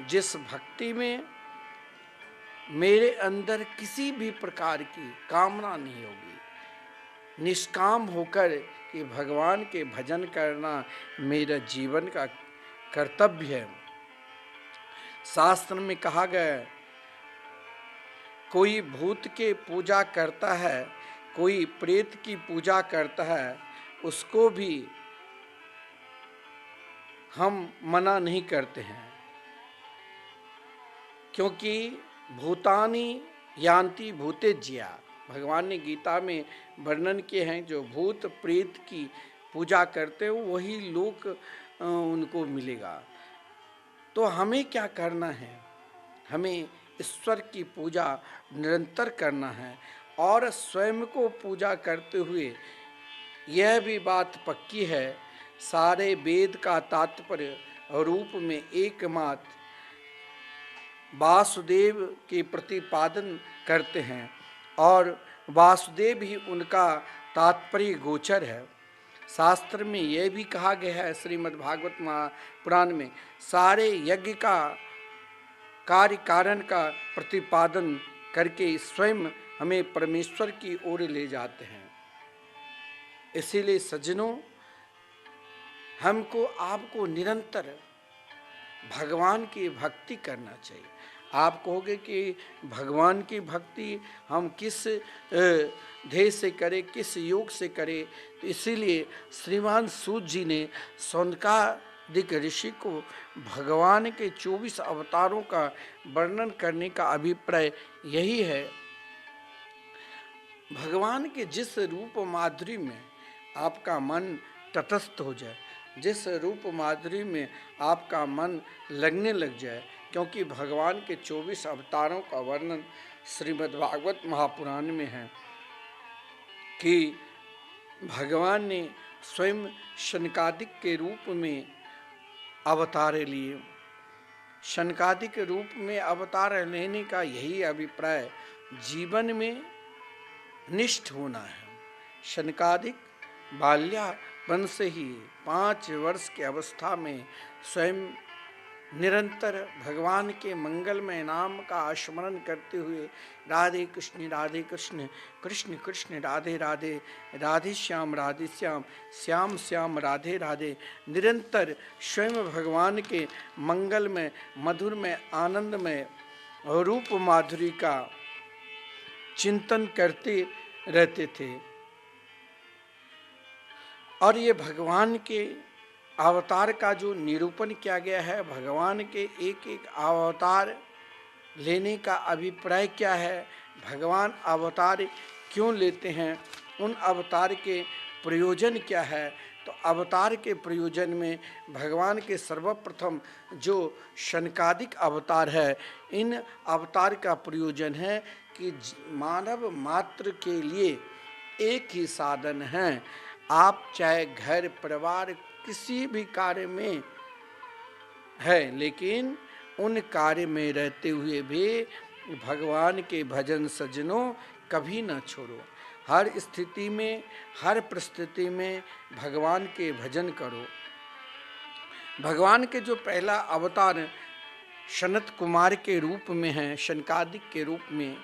जिस भक्ति में मेरे अंदर किसी भी प्रकार की कामना नहीं होगी, निष्काम होकर कि भगवान के भजन करना मेरा जीवन का कर्तव्य है। शास्त्र में कहा गया, कोई भूत के पूजा करता है, कोई प्रेत की पूजा करता है, उसको भी हम मना नहीं करते हैं, क्योंकि भूतानि यान्ति भूतेज्या। भगवान ने गीता में वर्णन किए हैं, जो भूत प्रेत की पूजा करते हो वही लोक उनको मिलेगा। तो हमें क्या करना है? हमें ईश्वर की पूजा निरंतर करना है और स्वयं को पूजा करते हुए यह भी बात पक्की है, सारे वेद का तात्पर्य रूप में एकमात्र वासुदेव के प्रतिपादन करते हैं और वासुदेव ही उनका तात्पर्य गोचर है। शास्त्र में यह भी कहा गया है, श्रीमद् भागवत महापुराण में, सारे यज्ञ का कार्य कारण का प्रतिपादन करके स्वयं हमें परमेश्वर की ओर ले जाते हैं। इसीलिए सज्जनों, हमको आपको निरंतर भगवान की भक्ति करना चाहिए। आप कहोगे कि भगवान की भक्ति हम किस ध्येय से करें, किस योग से करें, तो इसीलिए श्रीमान सूत जी ने सौनकादिक ऋषि को भगवान के 24 अवतारों का वर्णन करने का अभिप्राय यही है। भगवान के जिस रूप माधुरी में आपका मन तटस्थ हो जाए, जिस रूप माधुरी में आपका मन लगने लग जाए, क्योंकि भगवान के 24 अवतारों का वर्णन श्रीमद् भागवत महापुराण में है कि भगवान ने स्वयं शनकादिक के रूप में अवतार लिए। शनकादिक रूप में अवतार लेने का यही अभिप्राय जीवन में निष्ठ होना है। शनकादिक बाल्यापन से ही 5 वर्ष की अवस्था में स्वयं निरंतर भगवान के मंगलमय नाम का स्मरण करते हुए राधे कृष्ण कृष्ण कृष्ण राधे राधे, राधे श्याम श्याम श्याम राधे राधे, निरंतर स्वयं भगवान के मंगलमय मधुरमय आनंदमय रूप माधुरी का चिंतन करते रहते थे। और ये भगवान के अवतार का जो निरूपण किया गया है, भगवान के एक एक अवतार लेने का अभिप्राय क्या है, भगवान अवतार क्यों लेते हैं, उन अवतार के प्रयोजन क्या है, तो अवतार के प्रयोजन में भगवान के सर्वप्रथम जो शनकादिक अवतार है, इन अवतार का प्रयोजन है कि मानव मात्र के लिए एक ही साधन है। आप चाहे घर परिवार किसी भी कार्य में है, लेकिन उन कार्य में रहते हुए भी भगवान के भजन सज्जनों कभी न छोड़ो। हर स्थिति में, हर परिस्थिति में भगवान के भजन करो। भगवान के जो पहला अवतार सनत कुमार के रूप में है, शनकादिक के रूप में,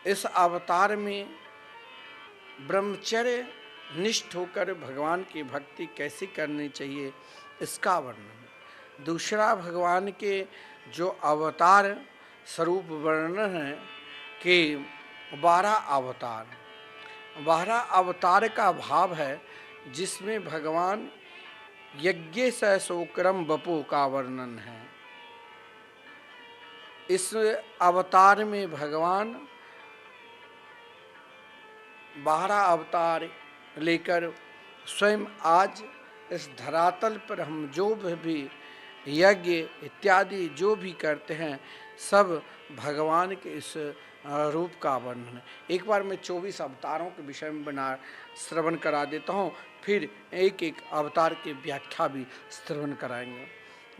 इस अवतार में ब्रह्मचर्य निष्ठ होकर भगवान की भक्ति कैसी करनी चाहिए, इसका वर्णन। दूसरा, भगवान के जो अवतार स्वरूप वर्णन है कि 12 अवतार, 12 अवतार का भाव है जिसमें भगवान यज्ञ स सोक्रम बपो का वर्णन है। इस अवतार में भगवान 12 अवतार लेकर स्वयं आज इस धरातल पर हम जो भी यज्ञ इत्यादि जो भी करते हैं, सब भगवान के इस रूप का वर्णन है। एक बार मैं 24 अवतारों के विषय में श्रवण करा देता हूँ, फिर एक एक अवतार की व्याख्या भी श्रवण कराएंगे।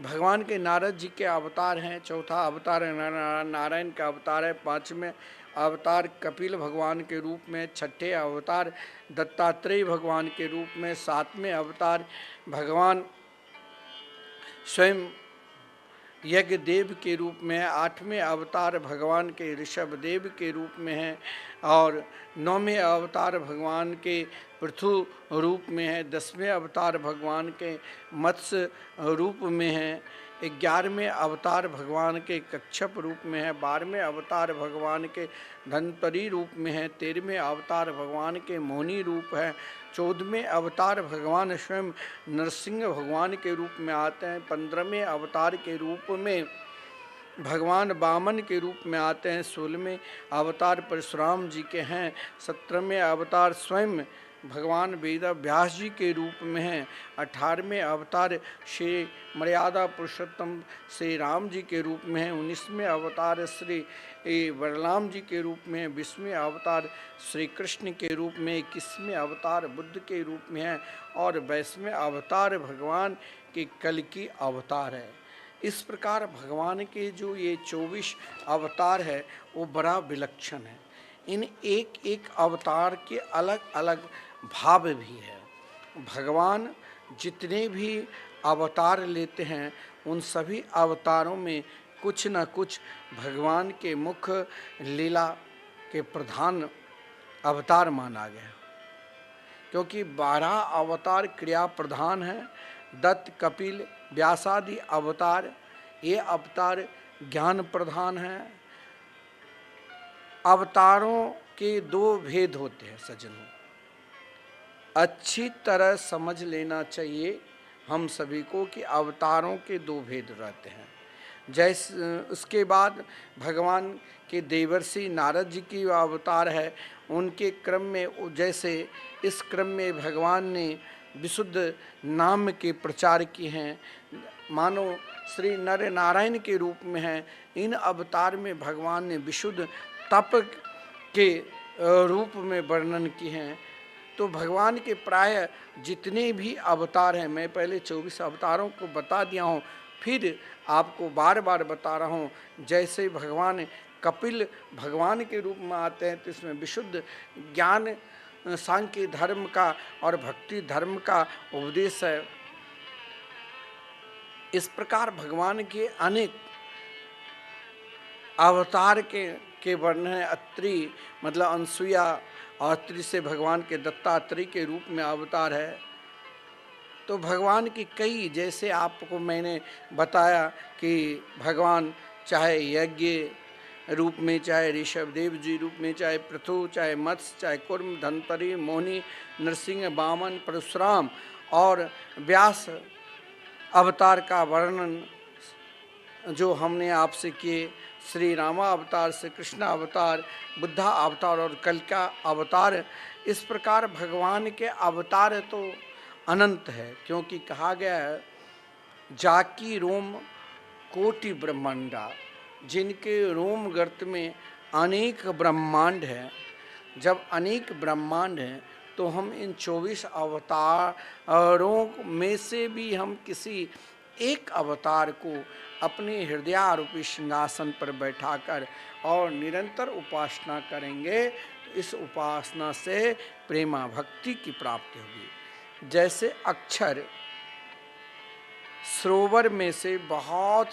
भगवान के नारद जी के अवतार हैं। चौथा अवतार नारायण का अवतार है। 5वें अवतार कपिल भगवान के रूप में। 6ठे अवतार दत्तात्रेय भगवान के रूप में। 7वें अवतार भगवान स्वयं यज्ञ देव के रूप में है। 8वें अवतार भगवान के ऋषभ देव के रूप में है और 9वें अवतार भगवान के पृथु रूप में है। 10वें अवतार भगवान के मत्स्य रूप में है। 11वें अवतार भगवान के कच्छप रूप में है। 12वें अवतार भगवान के धन्वंतरी रूप में है। 13वें अवतार भगवान के मोहिनी रूप है। 14वें अवतार भगवान स्वयं नरसिंह भगवान के रूप में आते हैं। 15वें अवतार के रूप में भगवान वामन के रूप में आते हैं। 16वें अवतार परशुराम जी के हैं। 17वें अवतार स्वयं भगवान वेद व्यास जी के रूप में हैं। 18वें अवतार श्री मर्यादा पुरुषोत्तम श्री राम जी के रूप में हैं। 19वें अवतार श्री बलराम जी के रूप में, 20वें अवतार श्री कृष्ण के रूप में, 21वें अवतार बुद्ध के रूप में है और 22वें अवतार भगवान के कल की अवतार है। इस प्रकार भगवान के जो ये 24 अवतार है वो बड़ा विलक्षण है। इन एक एक अवतार के अलग अलग भाव भी है। भगवान जितने भी अवतार लेते हैं उन सभी अवतारों में कुछ न कुछ भगवान के मुख्य लीला के प्रधान अवतार माना गया, क्योंकि 12 अवतार क्रिया प्रधान हैं। दत्त, कपिल, व्यासादि अवतार, ये अवतार ज्ञान प्रधान हैं। अवतारों के 2 भेद होते हैं सज्जनों, अच्छी तरह समझ लेना चाहिए हम सभी को कि अवतारों के 2 भेद रहते हैं। जैसे उसके बाद भगवान के देवर्षि नारद जी की अवतार है, उनके क्रम में जैसे इस क्रम में भगवान ने विशुद्ध नाम के प्रचार किए हैं, मानो श्री नर नारायण के रूप में हैं। इन अवतार में भगवान ने विशुद्ध तप के रूप में वर्णन किए हैं। तो भगवान के प्राय जितने भी अवतार हैं, मैं पहले 24 अवतारों को बता दिया हूँ, फिर आपको बार बार बता रहा हूँ। जैसे भगवान कपिल भगवान के रूप में आते हैं तो इसमें विशुद्ध ज्ञान, सांख्य धर्म का और भक्ति धर्म का उपदेश है। इस प्रकार भगवान के अनेक अवतार के वर्णन है। अत्रि मतलब अनसुईया, और अत्रि से भगवान के दत्तात्रेय के रूप में अवतार है। तो भगवान की कई, जैसे आपको मैंने बताया कि भगवान चाहे यज्ञ रूप में, चाहे ऋषभदेव जी रूप में, चाहे पृथु, चाहे मत्स्य, चाहे कुर्म, धनपरी, मोहिनी, नरसिंह, वामन, परशुराम और व्यास अवतार का वर्णन जो हमने आपसे किए, श्री रामा अवतार, श्री कृष्ण अवतार, बुद्धा अवतार और कल का अवतार, इस प्रकार भगवान के अवतार तो अनंत है। क्योंकि कहा गया है जाकी रोम कोटि ब्रह्मांडा, जिनके रोम गर्त में अनेक ब्रह्मांड है। जब अनेक ब्रह्मांड हैं तो हम इन 24 अवतारों में से भी हम किसी एक अवतार को अपने हृदयारूपी सिंहासन पर बैठाकर और निरंतर उपासना करेंगे तो इस उपासना से प्रेमा भक्ति की प्राप्ति होगी। जैसे अक्षर सरोवर में से बहुत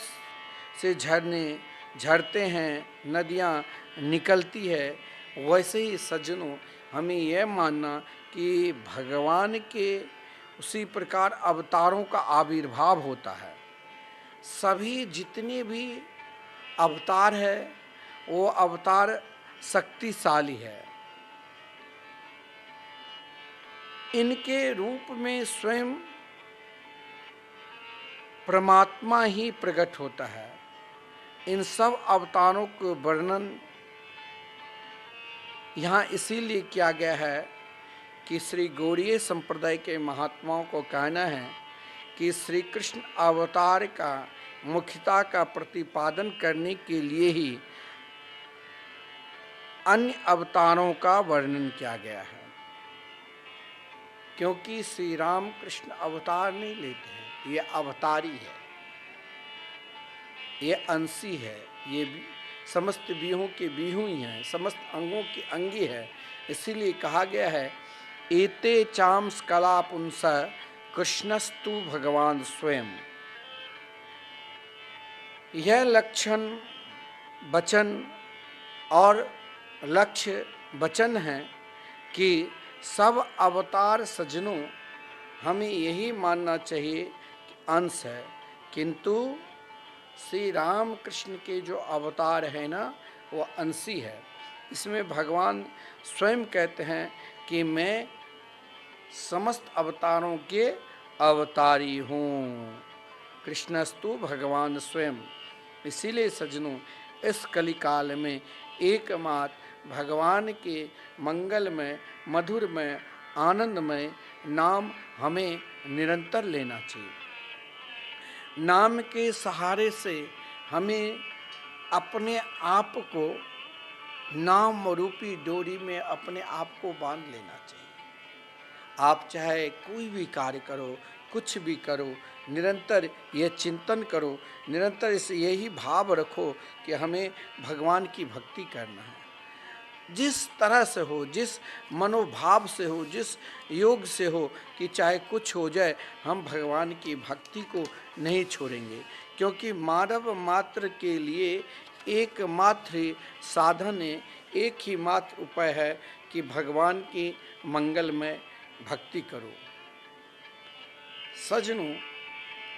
से झरने झरते हैं, नदियाँ निकलती है, वैसे ही सज्जनों हमें यह मानना कि भगवान के उसी प्रकार अवतारों का आविर्भाव होता है। सभी जितने भी अवतार है वो अवतार शक्तिशाली है। इनके रूप में स्वयं परमात्मा ही प्रकट होता है। इन सब अवतारों को वर्णन यहाँ इसीलिए किया गया है कि श्री गौड़ीय संप्रदाय के महात्माओं को कहना है कि श्री कृष्ण अवतार का मुख्यता का प्रतिपादन करने के लिए ही अन्य अवतारों का वर्णन किया गया है। क्योंकि श्री राम कृष्ण अवतार नहीं लेते हैं, ये अवतारी है, ये अंशी है, ये समस्त बीहों के बीहू ही हैं, समस्त अंगों की अंगी है। इसीलिए कहा गया है एते चाम्स कला पुंस कृष्णस्तु भगवान स्वयं। यह लक्षण वचन और लक्ष्य वचन है कि सब अवतार सज्जनों हमें यही मानना चाहिए कि अंश है, किंतु श्री राम कृष्ण के जो अवतार है ना वो अंशी है। इसमें भगवान स्वयं कहते हैं कि मैं समस्त अवतारों के अवतारी हूँ, कृष्णस्तु भगवान स्वयं। इसीलिए सज्जनों इस कलिकाल में एकमात्र भगवान के मंगलमय, मधुरमय, आनंदमय नाम हमें निरंतर लेना चाहिए। नाम के सहारे से हमें अपने आप को नाम रूपी डोरी में अपने आप को बांध लेना चाहिए। आप चाहे कोई भी कार्य करो, कुछ भी करो, निरंतर यह चिंतन करो, निरंतर इस यही भाव रखो कि हमें भगवान की भक्ति करना है। जिस तरह से हो, जिस मनोभाव से हो, जिस योग से हो, कि चाहे कुछ हो जाए, हम भगवान की भक्ति को नहीं छोड़ेंगे। क्योंकि मानव मात्र के लिए एकमात्र साधन है, एक ही मात्र उपाय है कि भगवान की मंगलमय भक्ति करो। सजनों,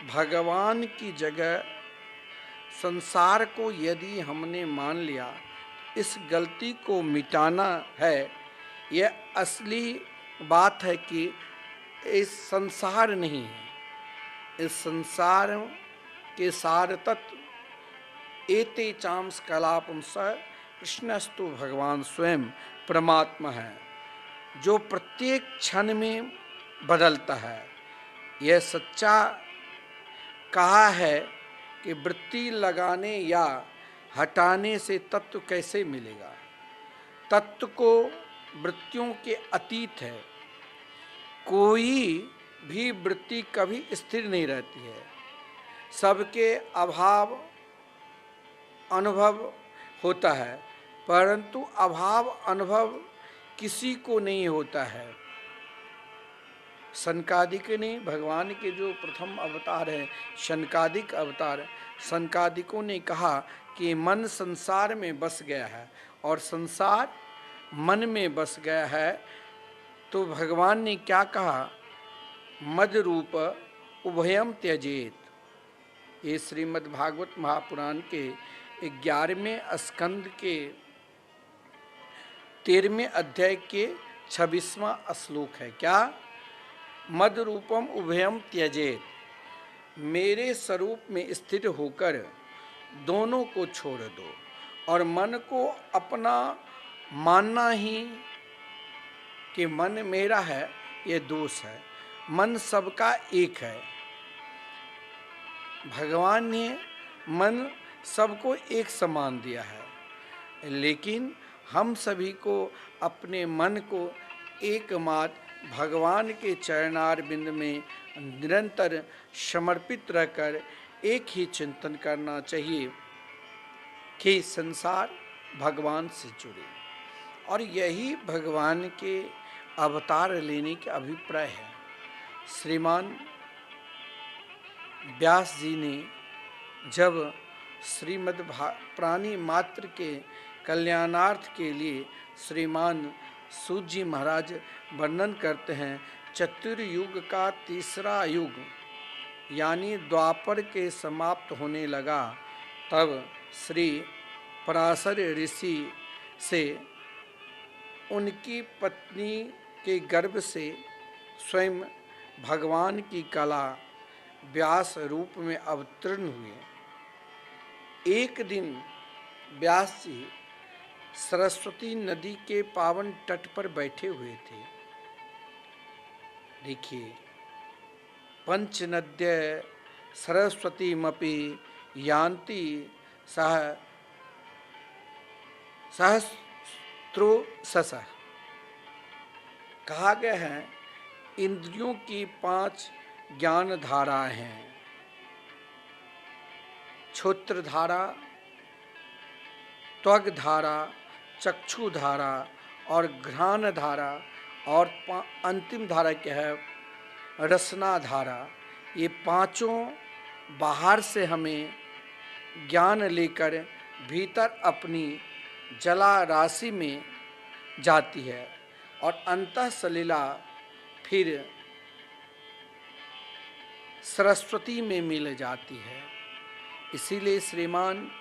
भगवान की जगह संसार को यदि हमने मान लिया, इस गलती को मिटाना है। यह असली बात है कि इस संसार नहीं है, इस संसार के सार तत्व एते चांस कलापम स कृष्णस्तु भगवान स्वयं परमात्मा है, जो प्रत्येक क्षण में बदलता है। यह सच्चा कहा है कि वृत्ति लगाने या हटाने से तत्व कैसे मिलेगा। तत्व को वृत्तियों के अतीत है। कोई भी वृत्ति कभी स्थिर नहीं रहती है। सबके अभाव अनुभव होता है, परंतु अभाव अनुभव किसी को नहीं होता है। सनकादिक ने, भगवान के जो प्रथम अवतार हैं, शनकादिक अवतार, सनकादिकों ने कहा कि मन संसार में बस गया है और संसार मन में बस गया है। तो भगवान ने क्या कहा? मद रूप उभयम त्यजेत। ये श्रीमद् भागवत महापुराण के 11वें स्कंद के 13वें अध्याय के 26वां श्लोक है। क्या? मद रूपम उभयम त्यजेत। मेरे स्वरूप में स्थिर होकर दोनों को छोड़ दो। और मन को अपना मानना ही कि मन मेरा है, ये दोष है। मन सबका एक है। भगवान ने मन सबको एक समान दिया है, लेकिन हम सभी को अपने मन को एकमात्र भगवान के चरणार बिंद में निरंतर समर्पित रहकर एक ही चिंतन करना चाहिए कि संसार भगवान से जुड़े। और यही भगवान के अवतार लेने के अभिप्राय है। श्रीमान व्यास जी ने जब श्रीमद् प्राणी मात्र के कल्याणार्थ के लिए श्रीमान सूत जी महाराज वर्णन करते हैं, चतुर्युग का तीसरा युग यानी द्वापर के समाप्त होने लगा, तब श्री पराशर ऋषि से उनकी पत्नी के गर्भ से स्वयं भगवान की कला व्यास रूप में अवतीर्ण हुए। एक दिन व्यास जी सरस्वती नदी के पावन तट पर बैठे हुए थे। देखिए, पंचनद्य सरस्वती मपि यान्ति सहस्त्रो ससः। कहा गया है, इंद्रियों की 5 ज्ञान धाराएं हैं। क्षोत्र धारा, त्वग धारा, चक्षु धारा और घ्राण धारा, और अंतिम धारा क्या है? रसना धारा। ये पांचों बाहर से हमें ज्ञान लेकर भीतर अपनी जला राशि में जाती है और अंतः सलिला फिर सरस्वती में मिल जाती है। इसीलिए श्रीमान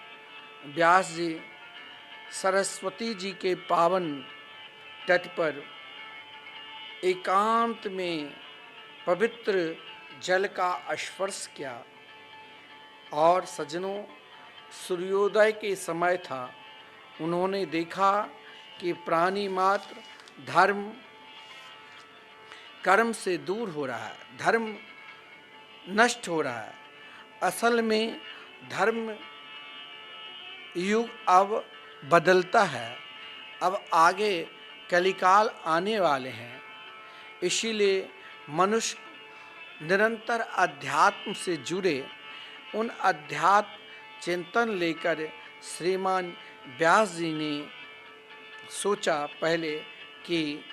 व्यास जी सरस्वती जी के पावन तट पर एकांत में पवित्र जल का स्पर्श किया। और सज्जनों, सूर्योदय के समय था। उन्होंने देखा कि प्राणी मात्र धर्म कर्म से दूर हो रहा है, धर्म नष्ट हो रहा है। असल में धर्म युग अब बदलता है, अब आगे कलिकाल आने वाले हैं। इसीलिए मनुष्य निरंतर अध्यात्म से जुड़े, उन अध्यात्म चिंतन लेकर श्रीमान व्यास जी ने सोचा पहले कि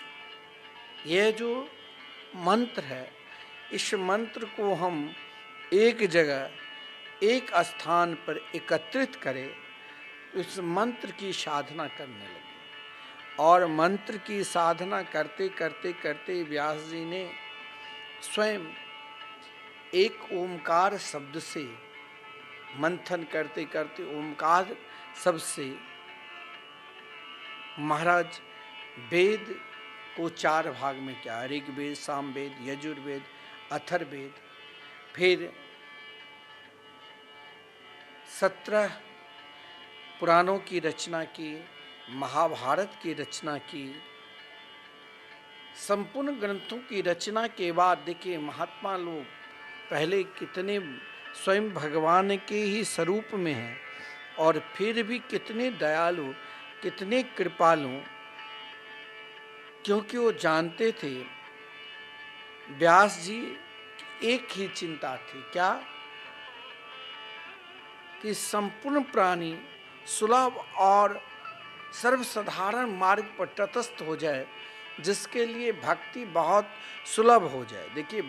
यह जो मंत्र है, इस मंत्र को हम एक जगह, एक स्थान पर एकत्रित करें। तो इस मंत्र की साधना करने लगे और मंत्र की साधना करते करते करते व्यास जी ने स्वयं एक ओमकार शब्द से मंथन करते करते ओमकार शब्द से महाराज वेद को 4 भाग में किया, ऋग्वेद, सामवेद, यजुर्वेद, अथर्ववेद, फिर 17 पुराणों की रचना की, महाभारत की रचना की। संपूर्ण ग्रंथों की रचना के बाद देखिए महात्मा लोग पहले कितने स्वयं भगवान के ही स्वरूप में हैं और फिर भी कितने दयालु, कितने कृपालु, क्योंकि वो जानते थे व्यास जी एक ही चिंता थी, क्या कि संपूर्ण प्राणी सुलभ और सर्वसाधारण मार्ग पर तटस्थ हो जाए, जिसके लिए भक्ति बहुत सुलभ हो जाए। देखिए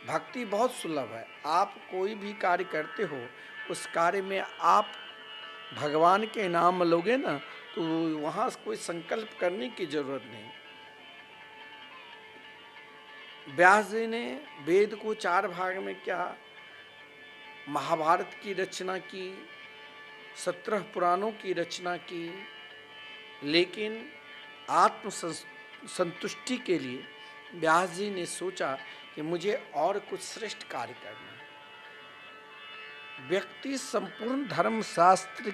भक्ति बहुत सुलभ है। आप कोई भी कार्य करते हो, उस कार्य में आप भगवान के नाम लोगे ना, तो वहाँ कोई संकल्प करने की जरूरत नहीं। व्यास जी ने वेद को 4 भाग में किया, महाभारत की रचना की, 17 पुराणों की रचना की, लेकिन आत्म संतुष्टि के लिए व्यास जी ने सोचा कि मुझे और कुछ श्रेष्ठ कार्य करना है। व्यक्ति संपूर्ण धर्म शास्त्र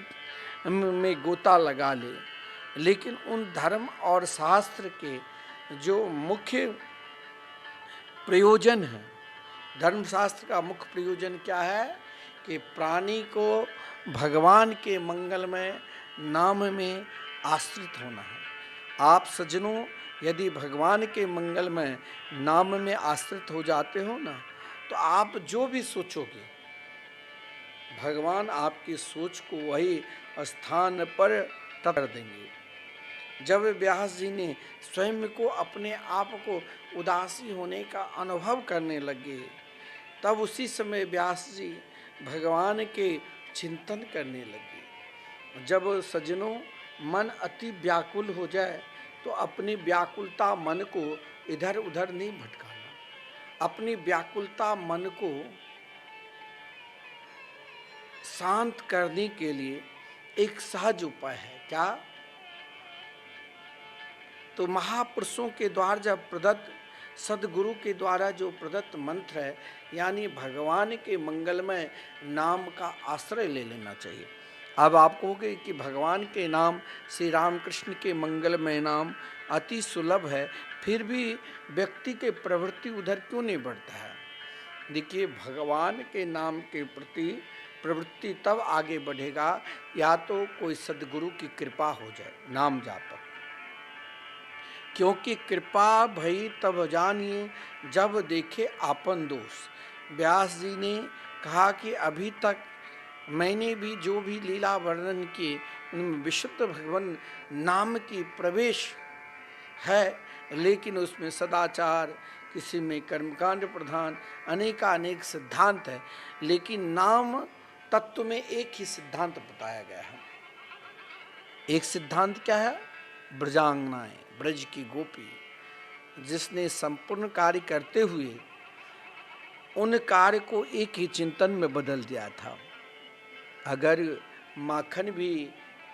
में गोता लगा ले, लेकिन उन धर्म और शास्त्र के जो मुख्य प्रयोजन है, धर्मशास्त्र का मुख्य प्रयोजन क्या है कि प्राणी को भगवान के मंगलमय नाम में आश्रित होना है। आप सज्जनों, यदि भगवान के मंगलमय नाम में आश्रित हो जाते हो ना, तो आप जो भी सोचोगे भगवान आपकी सोच को वही स्थान पर कर देंगे। जब व्यास जी ने स्वयं को, अपने आप को उदासी होने का अनुभव करने लगे, तब उसी समय व्यास जी भगवान के चिंतन करने लगे। जब सज्जनों मन अति व्याकुल हो जाए तो अपनी व्याकुलता मन को इधर उधर नहीं भटकाना। अपनी व्याकुलता मन को शांत करने के लिए एक सहज उपाय है, क्या? तो महापुरुषों के द्वारा जब प्रदत्त, सदगुरु के द्वारा जो प्रदत्त मंत्र है, यानी भगवान के मंगलमय नाम का आश्रय ले लेना चाहिए। अब आप कहोगे कि भगवान के नाम, श्री रामकृष्ण के मंगलमय नाम अति सुलभ है, फिर भी व्यक्ति के प्रवृत्ति उधर क्यों नहीं बढ़ता है? देखिए, भगवान के नाम के प्रति प्रवृत्ति तब आगे बढ़ेगा या तो कोई सदगुरु की कृपा हो जाए नाम जाप, क्योंकि कृपा भई तब जानिए जब देखे आपन दोष। व्यास जी ने कहा कि अभी तक मैंने भी जो भी लीला वर्णन किए, उनमें विशुद्ध भगवान नाम की प्रवेश है, लेकिन उसमें सदाचार, किसी में कर्मकांड प्रधान, अनेकानेक सिद्धांत है, लेकिन नाम तत्व में एक ही सिद्धांत बताया गया है। एक सिद्धांत क्या है? ब्रजांगनाएं, ब्रज की गोपी, जिसने संपूर्ण कार्य करते हुए उन कार्य को एक ही चिंतन में बदल दिया था। अगर माखन भी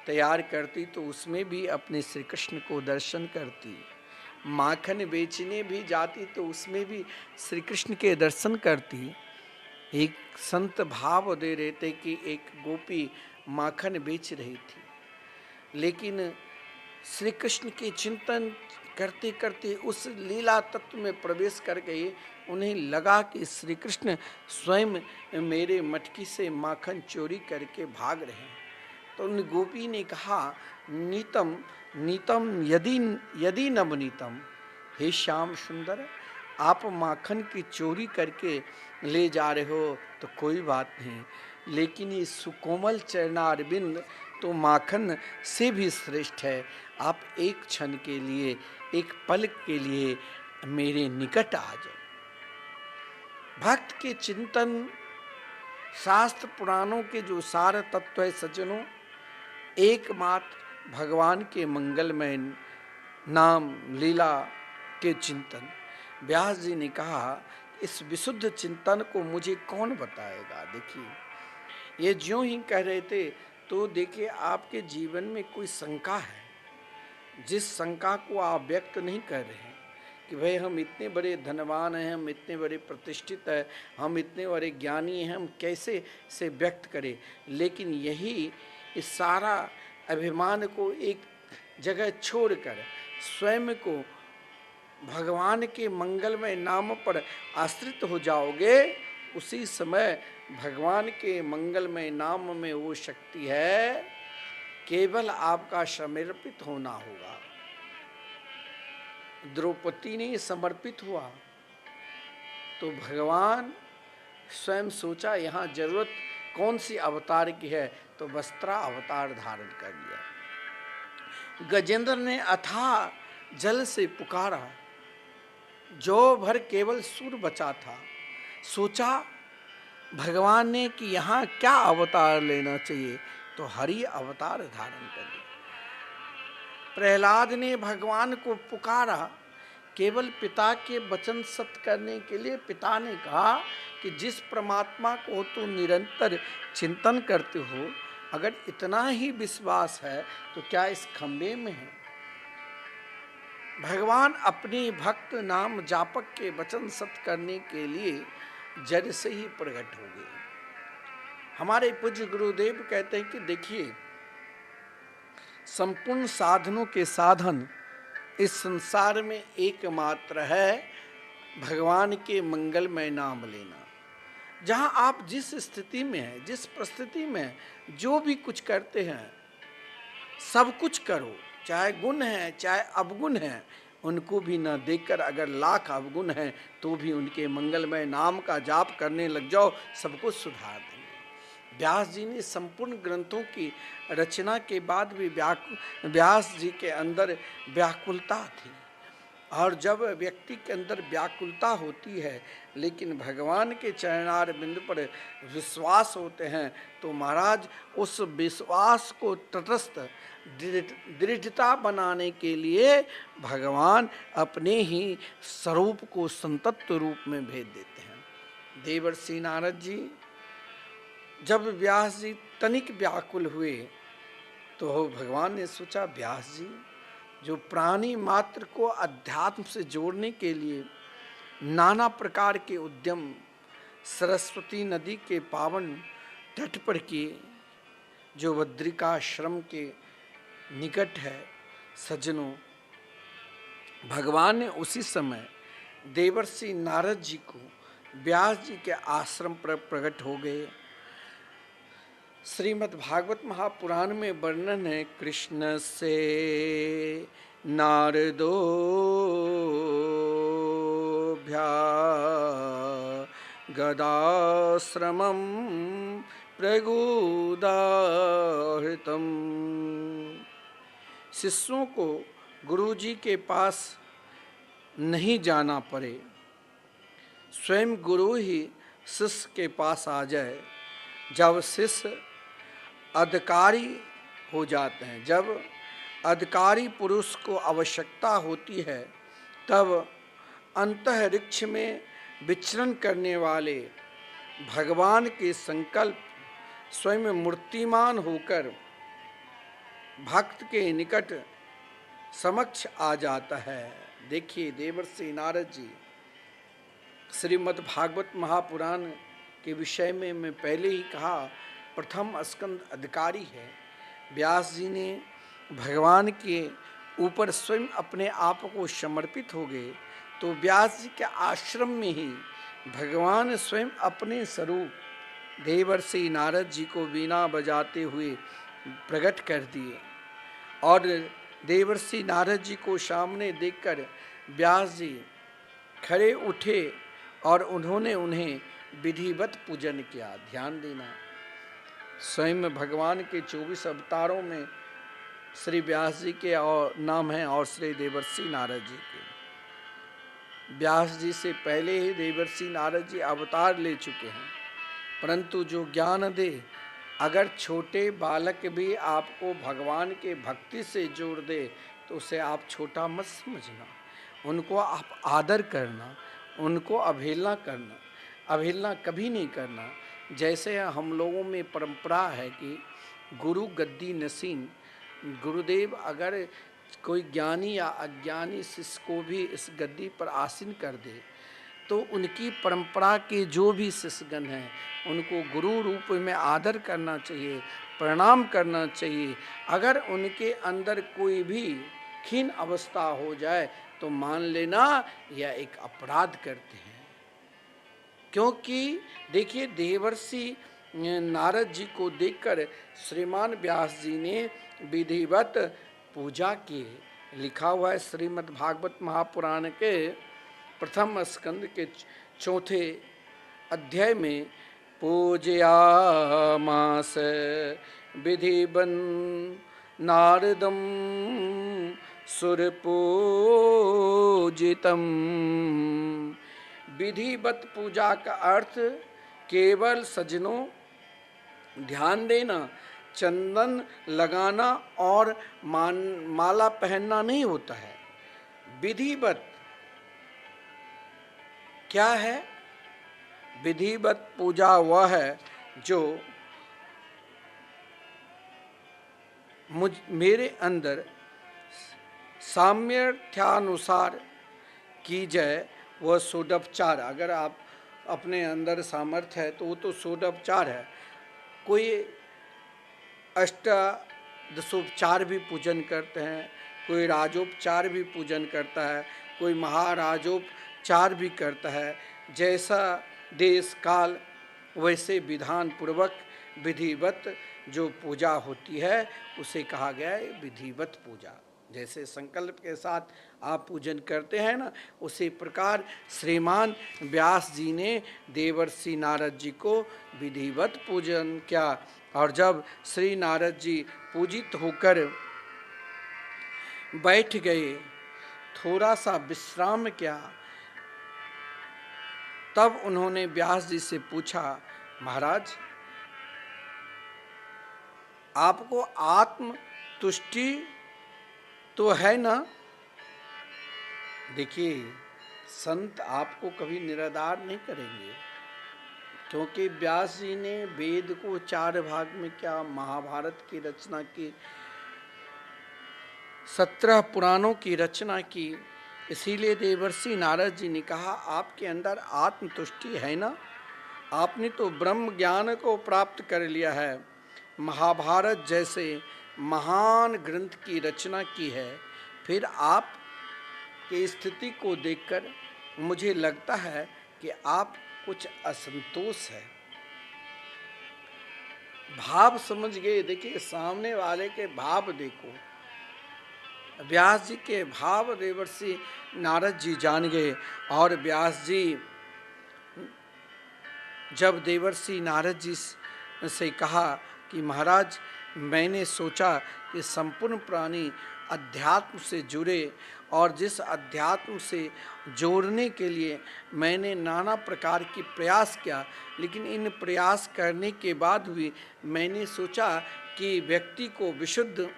तैयार करती तो उसमें भी अपने श्री कृष्ण को दर्शन करती, माखन बेचने भी जाती तो उसमें भी श्री कृष्ण के दर्शन करती। एक संत भाव दे रहे थे कि एक गोपी माखन बेच रही थी, लेकिन श्री कृष्ण के चिंतन करते करते उस लीला तत्व में प्रवेश कर गए। उन्हें लगा कि श्री कृष्ण स्वयं मेरे मटकी से माखन चोरी करके भाग रहे हैं। तो उन गोपी ने कहा, नीतम नीतम यदि यदि नवनीतम, हे श्याम सुंदर, आप माखन की चोरी करके ले जा रहे हो तो कोई बात नहीं, लेकिन ये सुकोमल चरणारविंद तो माखन से भी श्रेष्ठ है। आप एक क्षण के लिए, एक पल के लिए मेरे निकट आ जाओ। भक्त के चिंतन, शास्त्र पुराणों के जो सार तत्व है सज्जनों, एकमात्र भगवान के मंगलमय नाम लीला के चिंतन। व्यास जी ने कहा, इस विशुद्ध चिंतन को मुझे कौन बताएगा। देखिए, ये ज्यों ही कह रहे थे तो देखिए आपके जीवन में कोई शंका है, जिस शंका को आप व्यक्त नहीं कर रहे हैं कि भाई हम इतने बड़े धनवान हैं, हम इतने बड़े प्रतिष्ठित हैं, हम इतने बड़े ज्ञानी हैं, हम कैसे से व्यक्त करें। लेकिन यही इस सारा अभिमान को एक जगह छोड़कर स्वयं को भगवान के मंगलमय नाम पर आश्रित हो जाओगे, उसी समय भगवान के मंगलमय नाम में वो शक्ति है, केवल आपका समर्पित होना होगा। द्रौपदी ने समर्पित हुआ तो भगवान स्वयं सोचा यहाँ जरूरत कौन सी अवतार की है, तो वस्त्रा अवतार धारण कर लिया। गजेंद्र ने अथाह जल से पुकारा, जो भर केवल सुर बचा था। सोचा भगवान ने कि यहाँ क्या अवतार लेना चाहिए, तो हरि अवतार धारण कर लिया। प्रहलाद ने भगवान को पुकारा, केवल पिता के वचन सत्य करने के लिए। पिता ने कहा कि जिस परमात्मा को तो निरंतर चिंतन करते हो, अगर इतना ही विश्वास है तो क्या इस खंबे में है। भगवान अपने भक्त नाम जापक के वचन सत्य करने के लिए जड़ से ही प्रकट हो गए। हमारे पूज्य गुरुदेव कहते हैं कि देखिए, संपूर्ण साधनों के साधन इस संसार में एकमात्र है भगवान के मंगलमय नाम लेना। जहां आप जिस स्थिति में हैं, जिस परिस्थिति में जो भी कुछ करते हैं, सब कुछ करो, चाहे गुण है चाहे अवगुण है, उनको भी न देखकर अगर लाख अवगुण हैं तो भी उनके मंगलमय नाम का जाप करने लग जाओ, सब कुछ सुधार देंगे। व्यास जी ने संपूर्ण ग्रंथों की रचना के बाद भी व्यास जी के अंदर व्याकुलता थी, और जब व्यक्ति के अंदर व्याकुलता होती है लेकिन भगवान के चरणार बिंदु पर विश्वास होते हैं, तो महाराज उस विश्वास को तटस्थ दृढ़ता बनाने के लिए भगवान अपने ही स्वरूप को संतत्व रूप में भेज देते हैं। देवर्षि नारद जी जब व्यास जी तनिक व्याकुल हुए तो भगवान ने सोचा, व्यास जी जो प्राणी मात्र को अध्यात्म से जोड़ने के लिए नाना प्रकार के उद्यम सरस्वती नदी के पावन तट पर किए, जो बद्रिकाश्रम के निकट है, सज्जनों, भगवान ने उसी समय देवर्षि नारद जी को व्यास जी के आश्रम पर प्रकट हो गए। श्रीमद् भागवत महापुराण में वर्णन है, कृष्ण से नारदो भ्या गदाश्रमं प्रगुदाहृतम्। शिष्यों को गुरुजी के पास नहीं जाना पड़े, स्वयं गुरु ही शिष्य के पास आ जाए। जब शिष्य अधिकारी हो जाते हैं, जब अधिकारी पुरुष को आवश्यकता होती है, तब अंतरिक्ष में विचरण करने वाले भगवान के संकल्प स्वयं मूर्तिमान होकर भक्त के निकट समक्ष आ जाता है। देखिए, देवर्षि नारद जी श्रीमद् भागवत महापुराण के विषय में मैं पहले ही कहा, प्रथम स्कंद अधिकारी है। व्यास जी ने भगवान के ऊपर स्वयं अपने आप को समर्पित हो गए, तो व्यास जी के आश्रम में ही भगवान स्वयं अपने स्वरूप देवर्षि नारद जी को वीणा बजाते हुए प्रकट कर दिए। और देवर्षि नारद जी को सामने देखकर व्यास जी खड़े उठे और उन्होंने उन्हें विधिवत पूजन किया। ध्यान देना, स्वयं भगवान के 24 अवतारों में श्री व्यास जी के और नाम हैं और श्री देवर्षि नारद जी के। व्यास जी से पहले ही देवर्षि नारद जी अवतार ले चुके हैं, परंतु जो ज्ञान दे, अगर छोटे बालक भी आपको भगवान के भक्ति से जोड़ दे तो उसे आप छोटा मत समझना, उनको आप आदर करना, उनको अवहेलना कभी नहीं करना। जैसे हम लोगों में परंपरा है कि गुरु गद्दी नसीन, गुरुदेव अगर कोई ज्ञानी या अज्ञानी शिष्य को भी इस गद्दी पर आसीन कर दे तो उनकी परंपरा के जो भी शिष्यगण हैं उनको गुरु रूप में आदर करना चाहिए, प्रणाम करना चाहिए। अगर उनके अंदर कोई भी क्षीण अवस्था हो जाए तो मान लेना यह एक अपराध करते हैं। क्योंकि देखिए, देवर्षि नारद जी को देखकर श्रीमान व्यास जी ने विधिवत पूजा की। लिखा हुआ है श्रीमद् भागवत महापुराण के प्रथम स्कंद के 4 अध्याय में, पूजयामास विधिवन नारदम सुरपूजितम। विधिवत पूजा का अर्थ केवल सज्जनों ध्यान देना, चंदन लगाना और माला पहनना नहीं होता है। विधिवत क्या है? विधिवत पूजा वह है जो मेरे अंदर सामर्थ्यानुसार की जाए, वह षोडोपचार। अगर आप अपने अंदर सामर्थ्य है तो वो तो षोडोपचार है। कोई अष्टादशोपचार भी पूजन करते हैं, कोई राजोपचार भी पूजन करता है, कोई महाराजोपचार भी करता है। जैसा देश काल वैसे विधान पूर्वक विधिवत जो पूजा होती है उसे कहा गया है विधिवत पूजा। जैसे संकल्प के साथ आप पूजन करते हैं ना, उसी प्रकार श्रीमान व्यास जी ने देवर्षि नारद जी को विधिवत पूजन किया। और जब श्री नारद जी पूजित होकर बैठ गए, थोड़ा सा विश्राम किया, तब उन्होंने व्यास जी से पूछा, महाराज आपको आत्म तुष्टि तो है ना? देखिए, संत आपको कभी निराधार नहीं करेंगे, क्योंकि व्यास जी ने वेद को 4 भाग में किया, महाभारत की रचना की, 17 पुराणों की रचना की। इसीलिए देवर्षि नारद जी ने कहा, आपके अंदर आत्मतुष्टि है ना? आपने तो ब्रह्म ज्ञान को प्राप्त कर लिया है, महाभारत जैसे महान ग्रंथ की रचना की है, फिर आप की स्थिति को देखकर मुझे लगता है कि आप कुछ असंतोष है। भाव समझ गए? देखिए, सामने वाले के भाव देखो। व्यास जी के भाव देवर्षि नारद जी जान गए। और व्यास जी जब देवर्षि नारद जी से कहा कि महाराज, मैंने सोचा कि संपूर्ण प्राणी अध्यात्म से जुड़े, और जिस अध्यात्म से जोड़ने के लिए मैंने नाना प्रकार की प्रयास किया, लेकिन इन प्रयास करने के बाद भी मैंने सोचा कि व्यक्ति को विशुद्ध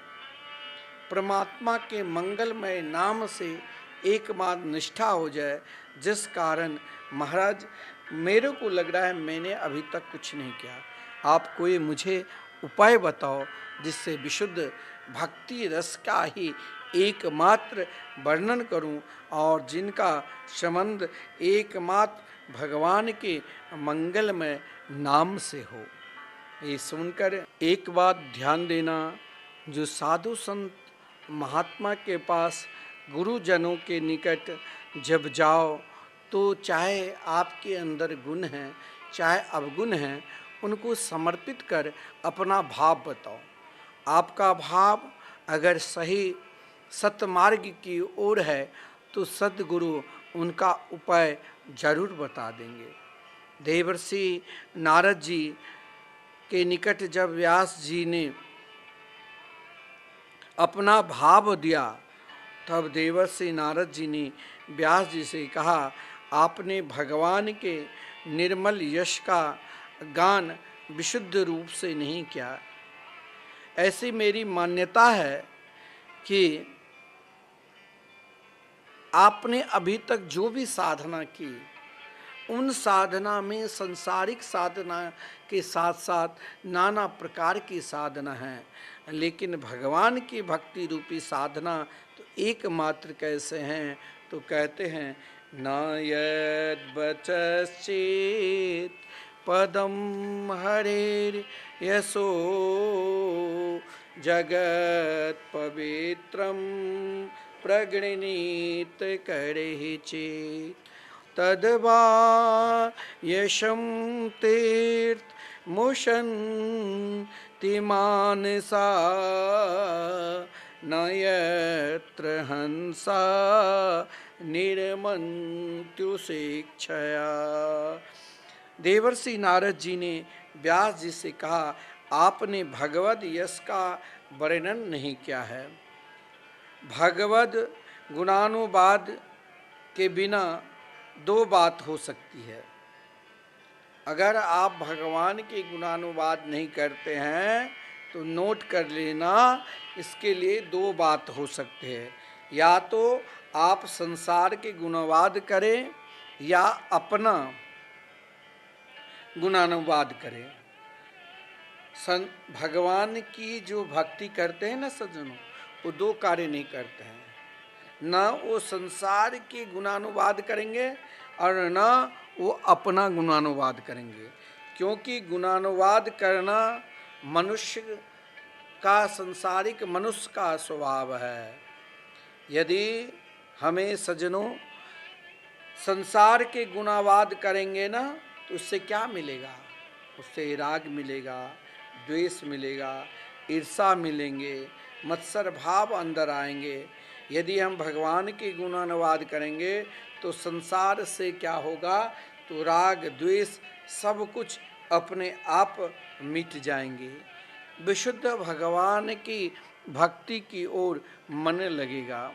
परमात्मा के मंगलमय नाम से एकमात्र निष्ठा हो जाए, जिस कारण महाराज मेरे को लग रहा है मैंने अभी तक कुछ नहीं किया। आप कोई मुझे उपाय बताओ जिससे विशुद्ध भक्ति रस का ही एकमात्र वर्णन करूं और जिनका संबंध एकमात्र भगवान के मंगलमय नाम से हो। ये सुनकर एक बात ध्यान देना, जो साधु संत महात्मा के पास, गुरुजनों के निकट जब जाओ तो चाहे आपके अंदर गुण हैं चाहे अवगुण हैं, उनको समर्पित कर अपना भाव बताओ। आपका भाव अगर सही सतमार्ग की ओर है तो सद्गुरु उनका उपाय जरूर बता देंगे। देवर्षि नारद जी के निकट जब व्यास जी ने अपना भाव दिया, तब देवर्षि नारद जी ने व्यास जी से कहा, आपने भगवान के निर्मल यश का गान विशुद्ध रूप से नहीं किया। ऐसी मेरी मान्यता है कि आपने अभी तक जो भी साधना की, उन साधना में सांसारिक साधना के साथ साथ नाना प्रकार की साधना है, लेकिन भगवान की भक्ति रूपी साधना तो एकमात्र कैसे हैं, तो कहते हैं न यद वचश्चेत पदम हरेर यशो जगत पवित्रम प्रगृणीत करे चेत तद्वा यशम तीर्थ मुशन्ति मानसा न यत्र हंसा निर्मन्त्युषेक्षया। देवर्षि नारद जी ने व्यास जी से कहा, आपने भगवद यश का वर्णन नहीं किया है। भगवद गुणानुवाद के बिना दो बात हो सकती है। अगर आप भगवान के गुणानुवाद नहीं करते हैं तो नोट कर लेना, इसके लिए दो बात हो सकते हैं। या तो आप संसार के गुणानुवाद करें या अपना गुणानुवाद करें। भगवान की जो भक्ति करते हैं ना सज्जनों, वो दो कार्य नहीं करते हैं। न वो संसार के गुणानुवाद करेंगे और न वो अपना गुणानुवाद करेंगे, क्योंकि गुणानुवाद करना मनुष्य का, संसारिक मनुष्य का स्वभाव है। यदि हमें सज्जनों संसार के गुणानुवाद करेंगे ना, तो उससे क्या मिलेगा? उससे राग मिलेगा, द्वेष मिलेगा, ईर्षा मिलेंगे, मत्सर भाव अंदर आएंगे। यदि हम भगवान के गुणानुवाद करेंगे तो संसार से क्या होगा, तो राग द्वेष सब कुछ अपने आप मिट जाएंगे। विशुद्ध भगवान की भक्ति की ओर मन लगेगा।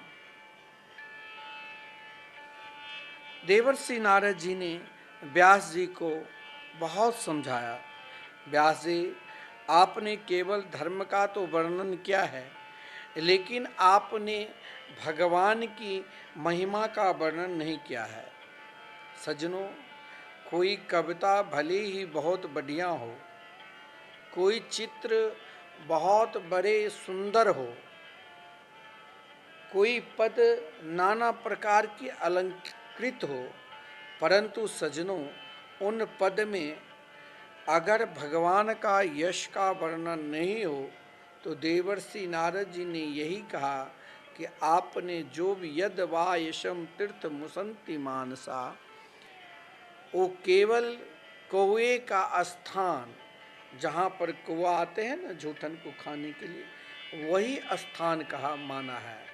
देवर्षि नारद जी ने व्यास जी को बहुत समझाया। व्यास जी, आपने केवल धर्म का तो वर्णन किया है, लेकिन आपने भगवान की महिमा का वर्णन नहीं किया है। सज्जनों, कोई कविता भले ही बहुत बढ़िया हो, कोई चित्र बहुत बड़े सुंदर हो, कोई पद नाना प्रकार की अलंकृत हो, परंतु सज्जनों उन पद में अगर भगवान का यश का वर्णन नहीं हो, तो देवर्षि नारद जी ने यही कहा कि आपने जो भी यद वा यशम तीर्थ मुसंति मानसा, वो केवल कौए का स्थान, जहाँ पर कौआ आते हैं ना झूठन को खाने के लिए, वही स्थान कहा माना है।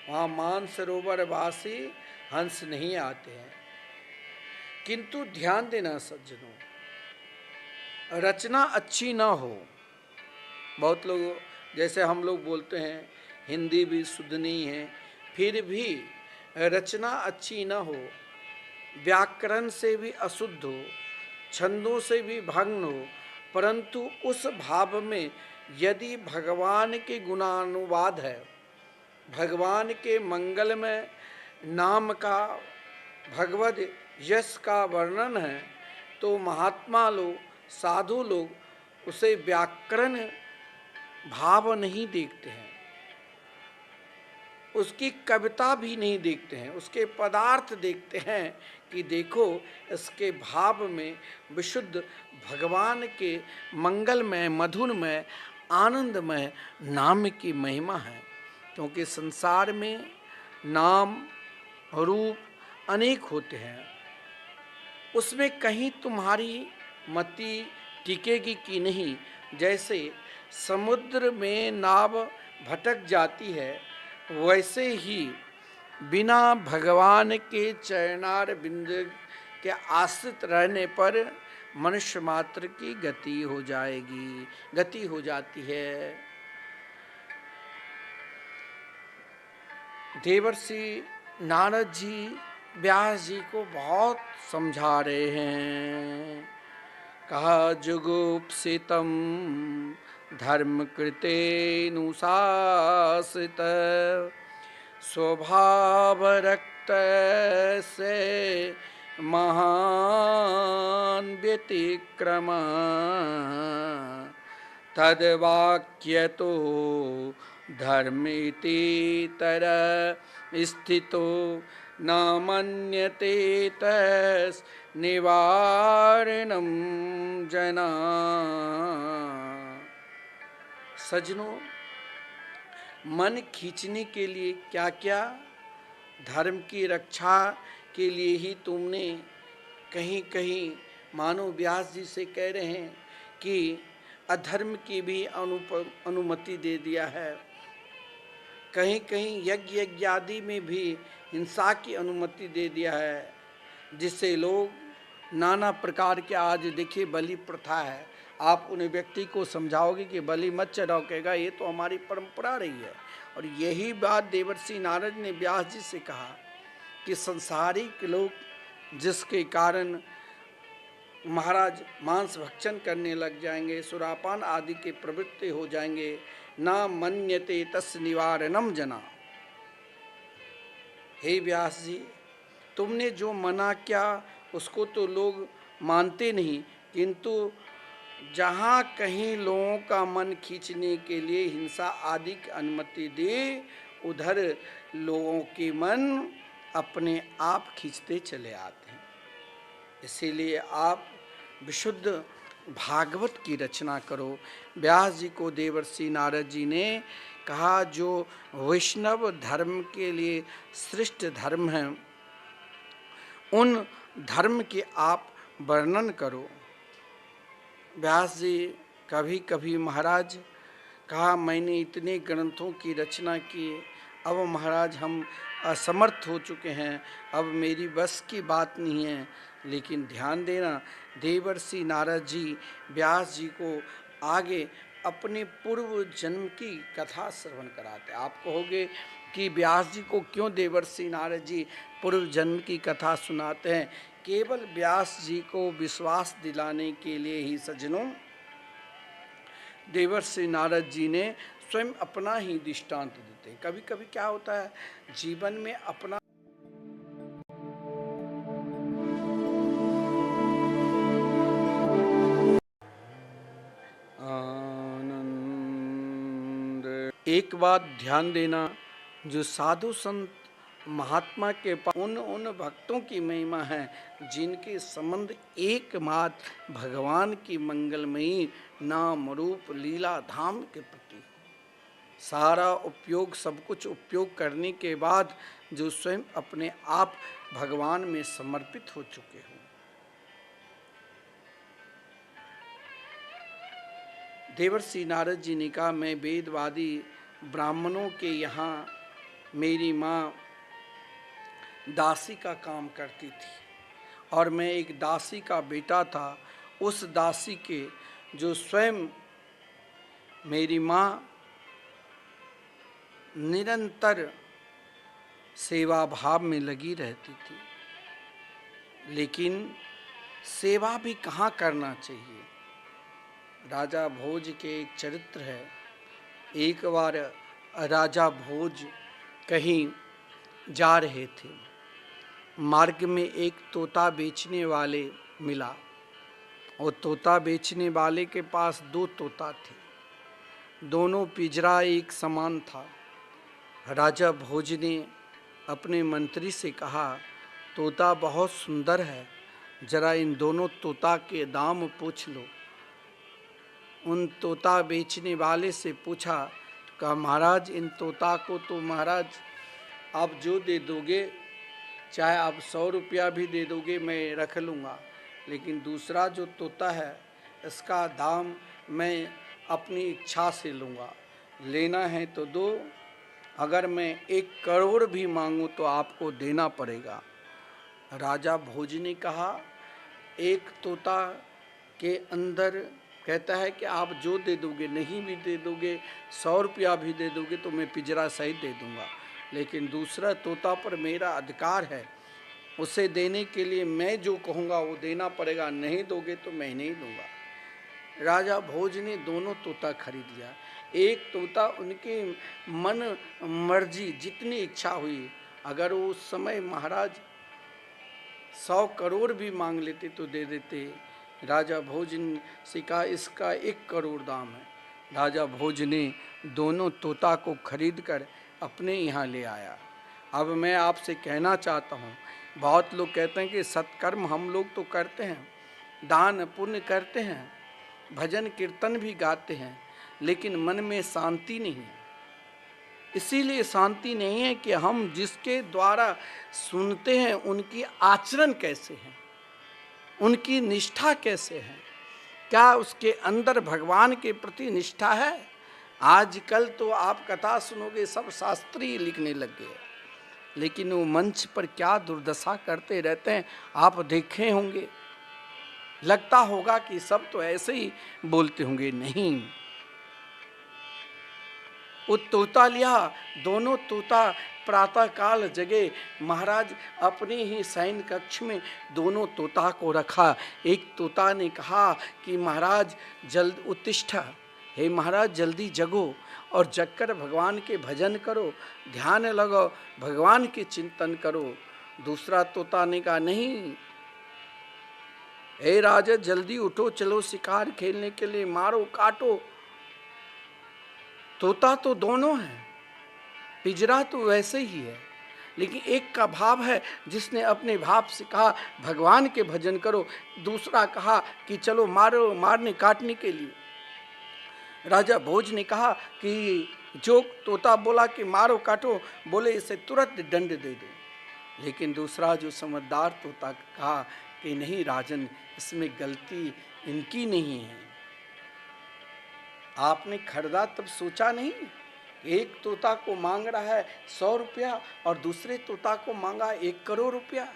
वहाँ मानसरोवर वासी हंस नहीं आते हैं। किंतु ध्यान देना सज्जनों, रचना अच्छी ना हो। बहुत लोग, जैसे हम लोग बोलते हैं हिंदी भी शुद्ध नहीं है, फिर भी रचना अच्छी ना हो, व्याकरण से भी अशुद्ध हो, छंदों से भी भंग हो, परंतु उस भाव में यदि भगवान के गुणानुवाद है, भगवान के मंगलमय नाम का, भगवद यश का वर्णन है, तो महात्मा लोग, साधु लोग उसे व्याकरण भाव नहीं देखते हैं, उसकी कविता भी नहीं देखते हैं, उसके पदार्थ देखते हैं कि देखो इसके भाव में विशुद्ध भगवान के मंगलमय, मधुरमय, आनंदमय नाम की महिमा है। क्योंकि संसार में नाम रूप अनेक होते हैं, उसमें कहीं तुम्हारी मति टिकेगी कि नहीं। जैसे समुद्र में नाव भटक जाती है, वैसे ही बिना भगवान के चरणार बिंद के आश्रित रहने पर मनुष्य मात्र की गति हो जाती है। देवर्षि नारद जी व्यास जी को बहुत समझा रहे हैं। कहा जुगुप्सितम धर्म कृतेनुशासित स्वभाव रक्त से महान व्यतिक्रम तद्वाक्य तो धर्मेति तर स्थितो न मन्यते तस् निवारणम जना। सजनों, मन खींचने के लिए क्या क्या, धर्म की रक्षा के लिए ही तुमने कहीं कहीं मानो व्यास जी से कह रहे हैं कि अधर्म की भी अनुमति दे दिया है, कहीं कहीं यज्ञ आदि में भी हिंसा की अनुमति दे दिया है, जिससे लोग नाना प्रकार के, आज देखिए बलि प्रथा है, आप उन व्यक्ति को समझाओगे कि बलि मत चढ़ाओ, कहेगा ये तो हमारी परंपरा रही है। और यही बात देवर्षि नारद ने व्यास जी से कहा कि संसारिक लोग जिसके कारण महाराज मांस भक्षण करने लग जाएंगे, सुरापान आदि के प्रवृत्ति हो जाएंगे, ना मन्यते तस् निवारणम जना। हे व्यास जी, तुमने जो मना किया उसको तो लोग मानते नहीं, किंतु जहाँ कहीं लोगों का मन खींचने के लिए हिंसा आदि की अनुमति दे, उधर लोगों के मन अपने आप खींचते चले आते हैं। इसीलिए आप विशुद्ध भागवत की रचना करो। व्यास जी को देवर्षि नारद जी ने कहा जो वैष्णव धर्म के लिए श्रेष्ठ धर्म है, उन धर्म के आप वर्णन करो। व्यास जी कभी कभी महाराज कहा मैंने इतने ग्रंथों की रचना की, अब महाराज हम असमर्थ हो चुके हैं, अब मेरी बस की बात नहीं है। लेकिन ध्यान देना, देवर्षि नारद जी व्यास जी को आगे अपने पूर्व जन्म की कथा श्रवण कराते। आप कहोगे कि व्यास जी को क्यों देवर्षि नारद जी पूर्व जन्म की कथा सुनाते हैं? केवल व्यास जी को विश्वास दिलाने के लिए ही सज्जनों, देवर्षि नारद जी ने स्वयं अपना ही दृष्टांत देते हैं। कभी कभी क्या होता है जीवन में अपना एक बात ध्यान देना, जो साधु संत महात्मा के पास उन भक्तों की महिमा है जिनके संबंध एकमात्र भगवान की मंगलमयी नाम रूप लीला धाम के प्रति सारा उपयोग, सब कुछ उपयोग करने के बाद जो स्वयं अपने आप भगवान में समर्पित हो चुके हों। देवर्षि नारद जी ने कहा मैं वेदवादी ब्राह्मणों के यहाँ मेरी माँ दासी का काम करती थी और मैं एक दासी का बेटा था। उस दासी के जो स्वयं मेरी माँ निरंतर सेवा भाव में लगी रहती थी, लेकिन सेवा भी कहाँ करना चाहिए। राजा भोज के एक चरित्र है। एक बार राजा भोज कहीं जा रहे थे, मार्ग में एक तोता बेचने वाले मिला और तोता बेचने वाले के पास दो तोता थे, दोनों पिंजरा एक समान था। राजा भोज ने अपने मंत्री से कहा तोता बहुत सुंदर है, जरा इन दोनों तोता के दाम पूछ लो। उन तोता बेचने वाले से पूछा, कहा महाराज इन तोता को तो महाराज आप जो दे दोगे, चाहे आप 100 रुपया भी दे दोगे मैं रख लूँगा, लेकिन दूसरा जो तोता है इसका दाम मैं अपनी इच्छा से लूँगा, लेना है तो दो, अगर मैं 1 करोड़ भी मांगूं तो आपको देना पड़ेगा। राजा भोज ने कहा एक तोता के अंदर कहता है कि आप जो दे दोगे, नहीं भी दे दोगे, 100 रुपया भी दे दोगे तो मैं पिंजरा सहित दे दूंगा, लेकिन दूसरा तोता पर मेरा अधिकार है, उसे देने के लिए मैं जो कहूँगा वो देना पड़ेगा, नहीं दोगे तो मैं नहीं दूंगा। राजा भोज ने दोनों तोता खरीद लिया। एक तोता उनके मन मर्जी जितनी इच्छा हुई, अगर वो उस समय महाराज 100 करोड़ भी मांग लेते तो दे देते। राजा भोज ने से कहा इसका 1 करोड़ दाम है। राजा भोज ने दोनों तोता को खरीद कर अपने यहाँ ले आया। अब मैं आपसे कहना चाहता हूँ, बहुत लोग कहते हैं कि सत्कर्म हम लोग तो करते हैं, दान पुण्य करते हैं, भजन कीर्तन भी गाते हैं, लेकिन मन में शांति नहीं है। इसीलिए शांति नहीं है कि हम जिसके द्वारा सुनते हैं उनकी आचरण कैसे हैं, उनकी निष्ठा कैसे है, क्या उसके अंदर भगवान के प्रति निष्ठा है। आजकल तो आप कथा सुनोगे सब शास्त्री लिखने लग गए, लेकिन वो मंच पर क्या दुर्दशा करते रहते हैं आप देखे होंगे। लगता होगा कि सब तो ऐसे ही बोलते होंगे, नहीं। वो तोता लिया, दोनों तोता प्रातः काल जगे। महाराज अपने ही शयन कक्ष में दोनों तोता को रखा। एक तोता ने कहा कि महाराज जल्द उत्तिष्ठ, हे महाराज जल्दी जगो और जगकर भगवान के भजन करो, ध्यान लगाओ, भगवान के चिंतन करो। दूसरा तोता ने कहा नहीं, हे राजा जल्दी उठो, चलो शिकार खेलने के लिए, मारो काटो। तोता तो दोनों है, पिंजरा तो वैसे ही है, लेकिन एक का भाव है जिसने अपने भाव से कहा भगवान के भजन करो, दूसरा कहा कि चलो मारो, मारने काटने के लिए। राजा भोज ने कहा कि जो तोता बोला कि मारो काटो, बोले इसे तुरंत दंड दे दो, लेकिन दूसरा जो समझदार तोता कहा कि नहीं राजन, इसमें गलती इनकी नहीं है। आपने खरीदा तब सोचा नहीं, एक तोता को मांग रहा है 100 रुपया और दूसरे तोता को मांगा 1 करोड़ रुपया।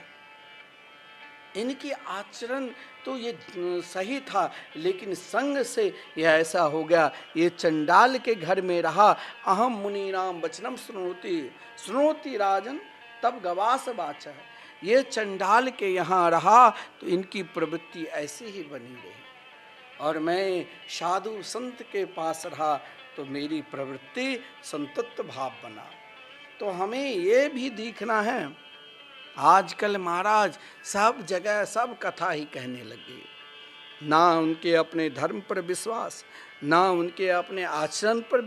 इनकी आचरण तो ये सही था, लेकिन संग से यह ऐसा हो गया। ये चंडाल के घर में रहा, अहम मुनि नाम वचनम सुनोति राजन तब गवास बाचा। ये चंडाल के यहाँ रहा तो इनकी प्रवृत्ति ऐसी ही बनी रही, और मैं साधु संत के पास रहा तो मेरी प्रवृत्ति संतत्व भाव बना। तो हमें ये भी देखना है, आजकल महाराज सब जगह सब कथा ही कहने लगे, ना उनके अपने धर्म पर विश्वास, ना उनके अपने आचरण पर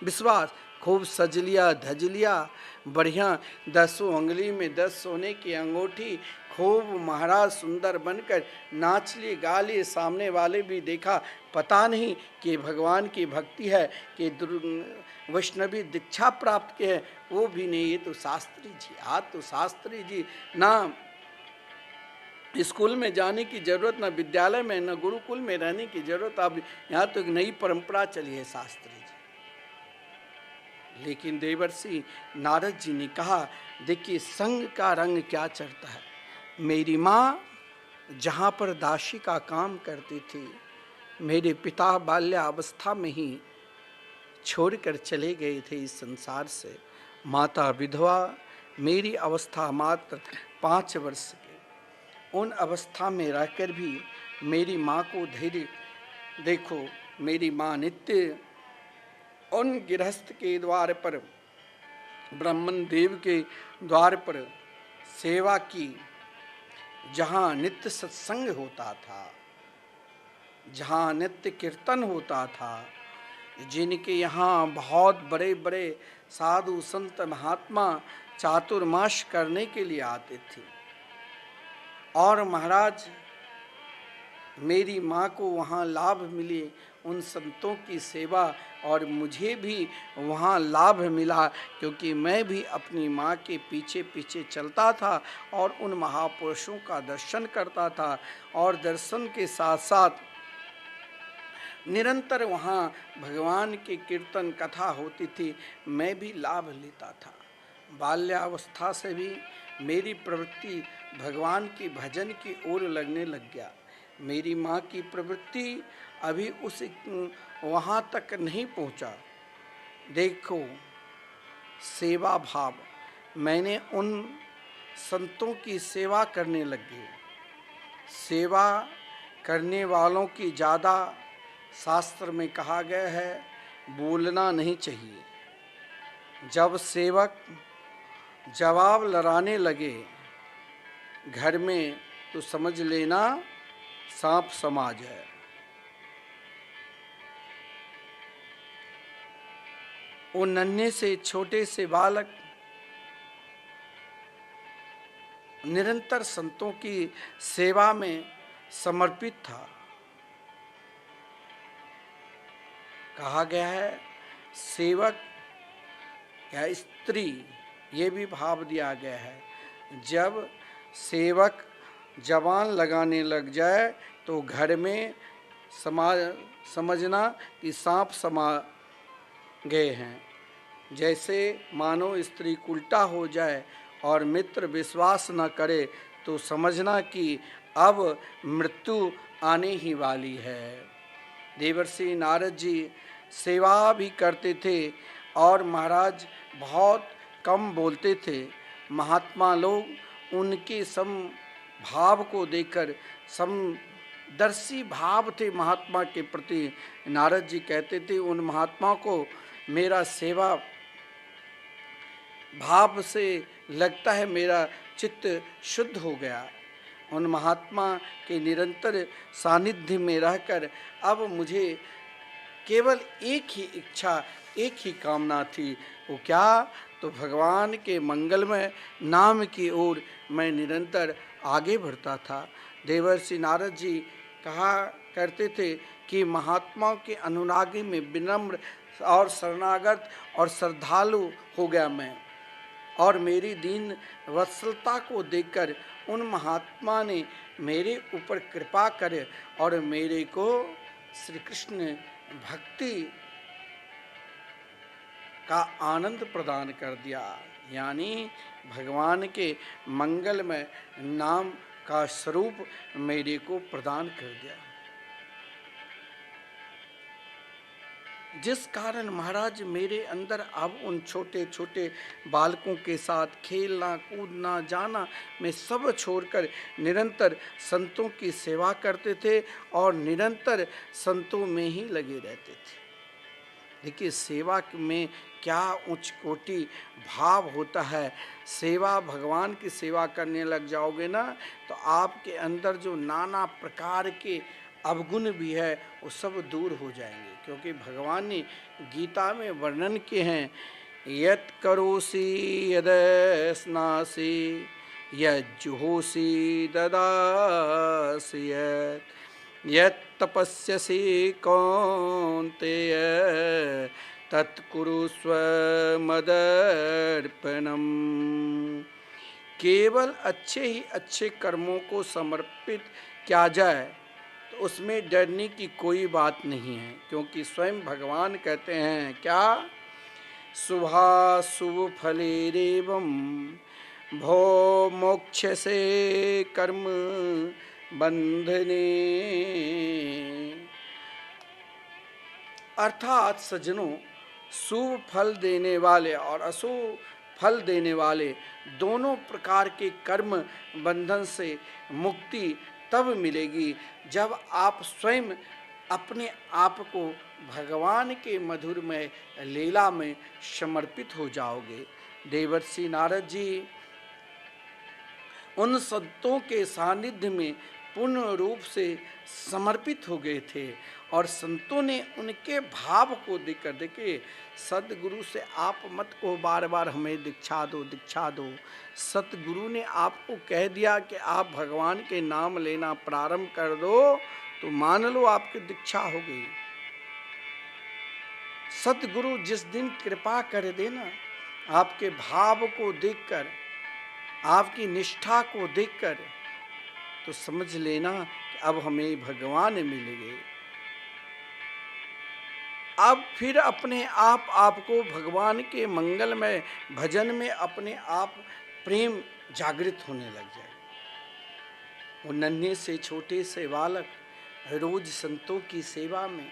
विश्वास। खूब सज लिया धज लिया, बढ़िया 10 उंगली में 10 सोने की अंगूठी, खूब महाराज सुंदर बनकर नाच लिए गा लिए, सामने वाले भी देखा, पता नहीं कि भगवान की भक्ति है कि वैष्णवी दीक्षा प्राप्त की है, वो भी नहीं। ये तो शास्त्री जी, आज तो शास्त्री जी ना स्कूल में जाने की जरूरत, ना विद्यालय में, ना गुरुकुल में रहने की जरूरत। अब यहाँ तो एक नई परंपरा चली है शास्त्री जी। लेकिन देवर्षि नारद जी ने कहा देखिए संग का रंग क्या चढ़ता है। मेरी माँ जहाँ पर दासी का काम करती थी, मेरे पिता बाल्यावस्था में ही छोड़कर चले गए थे इस संसार से। माता विधवा, मेरी अवस्था मात्र 5 वर्ष की। उन अवस्था में रहकर भी मेरी माँ को धैर्य देखो। मेरी माँ नित्य उन गृहस्थ के द्वार पर, ब्राह्मण देव के द्वार पर सेवा की, जहाँ नित्य सत्संग होता था, जहाँ नित्य कीर्तन होता था, जिनके यहाँ बहुत बड़े बड़े साधु संत महात्मा चातुर्मास करने के लिए आते थे। और महाराज मेरी माँ को वहाँ लाभ मिले उन संतों की सेवा और मुझे भी वहाँ लाभ मिला, क्योंकि मैं भी अपनी माँ के पीछे पीछे चलता था और उन महापुरुषों का दर्शन करता था, और दर्शन के साथ साथ निरंतर वहाँ भगवान की कीर्तन कथा होती थी, मैं भी लाभ लेता था। बाल्यावस्था से भी मेरी प्रवृत्ति भगवान की भजन की ओर लगने लग गया। मेरी माँ की प्रवृत्ति अभी उस वहाँ तक नहीं पहुँचा। देखो सेवा भाव, मैंने उन संतों की सेवा करने लगी। सेवा करने वालों की ज़्यादा शास्त्र में कहा गया है बोलना नहीं चाहिए। जब सेवक जवाब लड़ाने लगे घर में तो समझ लेना सांप समाज है। वो नन्हे से छोटे से बालक निरंतर संतों की सेवा में समर्पित था। कहा गया है सेवक या स्त्री, ये भी भाव दिया गया है, जब सेवक जवान लगाने लग जाए तो घर में समझना कि सांप समा गए हैं। जैसे मानो स्त्री उल्टा हो जाए और मित्र विश्वास न करे तो समझना कि अब मृत्यु आने ही वाली है। देवर्षि नारद जी सेवा भी करते थे और महाराज बहुत कम बोलते थे। महात्मा लोग उनके भाव को देखकर समदर्शी भाव थे महात्मा के प्रति। नारद जी कहते थे उन महात्मा को मेरा सेवा भाव से लगता है मेरा चित्त शुद्ध हो गया। उन महात्मा के निरंतर सानिध्य में रहकर अब मुझे केवल एक ही इच्छा, एक ही कामना थी। वो क्या? तो भगवान के मंगलमय नाम की ओर मैं निरंतर आगे बढ़ता था। देवर्षि नारद जी कहा करते थे कि महात्माओं के अनुरागी में विनम्र और शरणागत और श्रद्धालु हो गया मैं, और मेरी दीन वत्सलता को देखकर उन महात्मा ने मेरे ऊपर कृपा करे और मेरे को श्री कृष्ण भक्ति का आनंद प्रदान कर दिया, यानी भगवान के मंगलमय नाम का स्वरूप मेरे को प्रदान कर दिया। जिस कारण महाराज मेरे अंदर अब उन छोटे छोटे बालकों के साथ खेलना कूदना जाना में सब छोड़कर निरंतर संतों की सेवा करते थे और निरंतर संतों में ही लगे रहते थे। देखिए सेवा में क्या उच्च कोटि भाव होता है। सेवा, भगवान की सेवा करने लग जाओगे ना तो आपके अंदर जो नाना प्रकार के अवगुण भी है वो सब दूर हो जाएंगे, क्योंकि भगवान ने गीता में वर्णन किए हैं यत् करोसि यद स्नासि यज्जुहोसि ददासि यत् तपस्यसि कौन्तेय तत्कुरुस्व मदर्पणम्। केवल अच्छे ही अच्छे कर्मों को समर्पित किया जाए तो उसमें डरने की कोई बात नहीं है, क्योंकि स्वयं भगवान कहते हैं क्या? शुभाशुभ फलेरेवं भो मोक्षसे कर्म बंधने। अर्थात सज्जनों, शुभ फल देने वाले और अशुभ फल देने वाले दोनों प्रकार के कर्म बंधन से मुक्ति तब मिलेगी जब आप स्वयं अपने आप को भगवान के मधुरमय लीला में समर्पित हो जाओगे। देवर्षि नारद जी उन संतों के सानिध्य में पूर्ण रूप से समर्पित हो गए थे और संतों ने उनके भाव को देखकर, देखिए सतगुरु से आप मत को बार बार हमें दीक्षा दो दीक्षा दो। सतगुरु ने आपको कह दिया कि आप भगवान के नाम लेना प्रारंभ कर दो तो मान लो आपकी दीक्षा हो गई। सदगुरु जिस दिन कृपा कर देना, आपके भाव को देखकर, आपकी निष्ठा को देखकर, तो समझ लेना कि अब हमें भगवान मिल गए। अब फिर अपने आप आपको भगवान के मंगलमय भजन में अपने आप प्रेम जागृत होने लग जाए। वो नन्हे से छोटे से बालक रोज संतों की सेवा में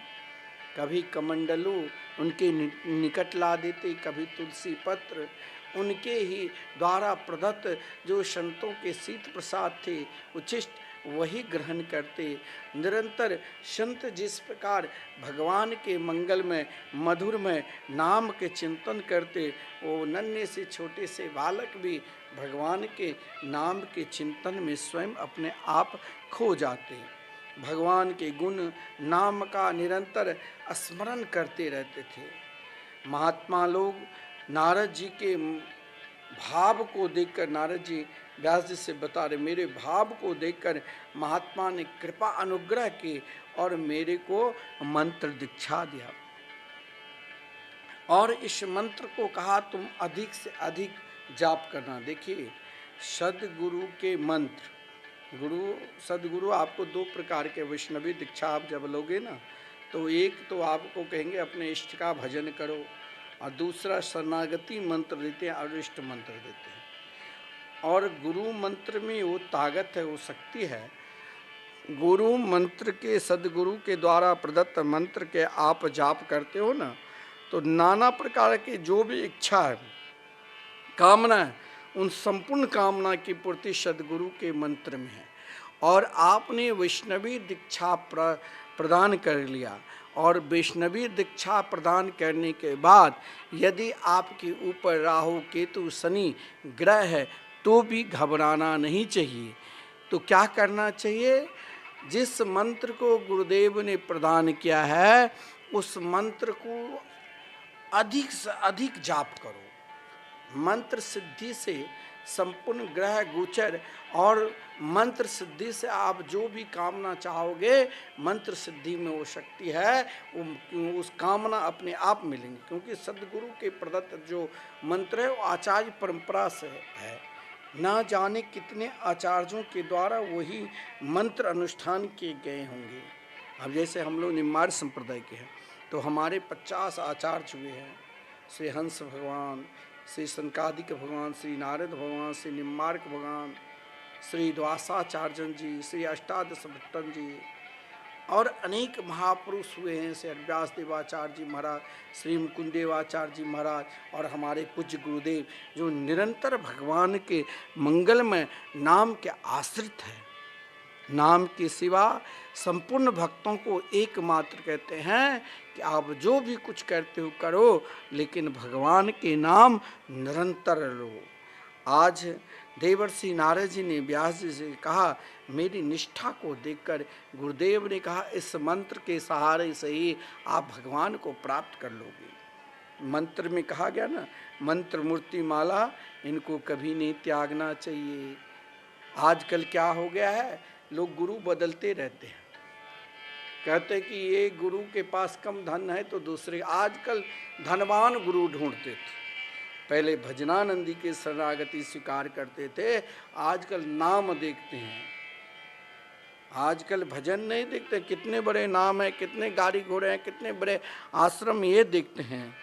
कभी कमंडलू उनके निकट ला देते, कभी तुलसी पत्र उनके ही द्वारा प्रदत्त जो संतों के शीत प्रसाद थे उचिष्ट वही ग्रहण करते। निरंतर संत जिस प्रकार भगवान के मंगलमय मधुरमय नाम के चिंतन करते, वो नन्हे से छोटे से बालक भी भगवान के नाम के चिंतन में स्वयं अपने आप खो जाते। भगवान के गुण नाम का निरंतर स्मरण करते रहते थे। महात्मा लोग नारद जी के भाव को देखकर, नारद जी व्यास जी से बता रहे, मेरे भाव को देखकर महात्मा ने कृपा अनुग्रह की और मेरे को मंत्र दीक्षा दिया और इस मंत्र को कहा तुम अधिक से अधिक जाप करना। देखिए सदगुरु के मंत्र, सदगुरु आपको दो प्रकार के वैष्णवी दीक्षा आप जब लोगे ना, तो एक तो आपको कहेंगे अपने इष्ट का भजन करो और दूसरा शरणागति मंत्र देते हैं और इष्ट मंत्र देते हैं। और गुरु मंत्र में वो ताकत है, वो शक्ति है। गुरु मंत्र के, सदगुरु के द्वारा प्रदत्त मंत्र के आप जाप करते हो ना, तो नाना प्रकार के जो भी इच्छा है, कामना है, उन संपूर्ण कामना की पूर्ति सदगुरु के मंत्र में है। और आपने वैष्णवी दीक्षा प्रदान कर लिया और वैष्णवी दीक्षा प्रदान करने के बाद यदि आपके ऊपर राहु केतु शनि ग्रह है तो भी घबराना नहीं चाहिए। तो क्या करना चाहिए? जिस मंत्र को गुरुदेव ने प्रदान किया है उस मंत्र को अधिक से अधिक जाप करो। मंत्र सिद्धि से संपूर्ण ग्रह गोचर और मंत्र सिद्धि से आप जो भी कामना चाहोगे मंत्र सिद्धि में वो शक्ति है, उस कामना अपने आप मिलेंगी। क्योंकि सदगुरु के प्रदत्त जो मंत्र है वो आचार्य परंपरा से है, ना जाने कितने आचार्यों के द्वारा वही मंत्र अनुष्ठान किए गए होंगे। अब जैसे हम लोग निम्मार संप्रदाय के हैं तो हमारे 50 आचार्य हुए हैं, श्री हंस भगवान, श्री सनकादिक भगवान, श्री नारद भगवान, श्री निम्बार्क भगवान, श्री द्वासाचार्य जी, श्री अष्टादश भट्टन जी और अनेक महापुरुष हुए हैं, श्री व्यास देवाचार्य जी महाराज, श्री मुकुंदेवाचार्य जी महाराज और हमारे पूज्य गुरुदेव जो निरंतर भगवान के मंगलमय नाम के आश्रित है। नाम के सिवा संपूर्ण भक्तों को एकमात्र कहते हैं कि आप जो भी कुछ करते हो करो, लेकिन भगवान के नाम निरंतर लो। आज देवर्षि नारद जी ने व्यास जी से कहा, मेरी निष्ठा को देखकर गुरुदेव ने कहा इस मंत्र के सहारे से ही आप भगवान को प्राप्त कर लोगे। मंत्र में कहा गया ना, मंत्र मूर्ति माला इनको कभी नहीं त्यागना चाहिए। आजकल क्या हो गया है, लोग गुरु बदलते रहते हैं, कहते कि ये गुरु के पास कम धन है तो दूसरे, आजकल धनवान गुरु ढूंढते थे। पहले भजनानंदी के शरणागति स्वीकार करते थे, आजकल नाम देखते हैं। आजकल भजन नहीं देखते, कितने बड़े नाम है, कितने गाड़ी घोड़े हैं, कितने बड़े आश्रम, ये देखते हैं।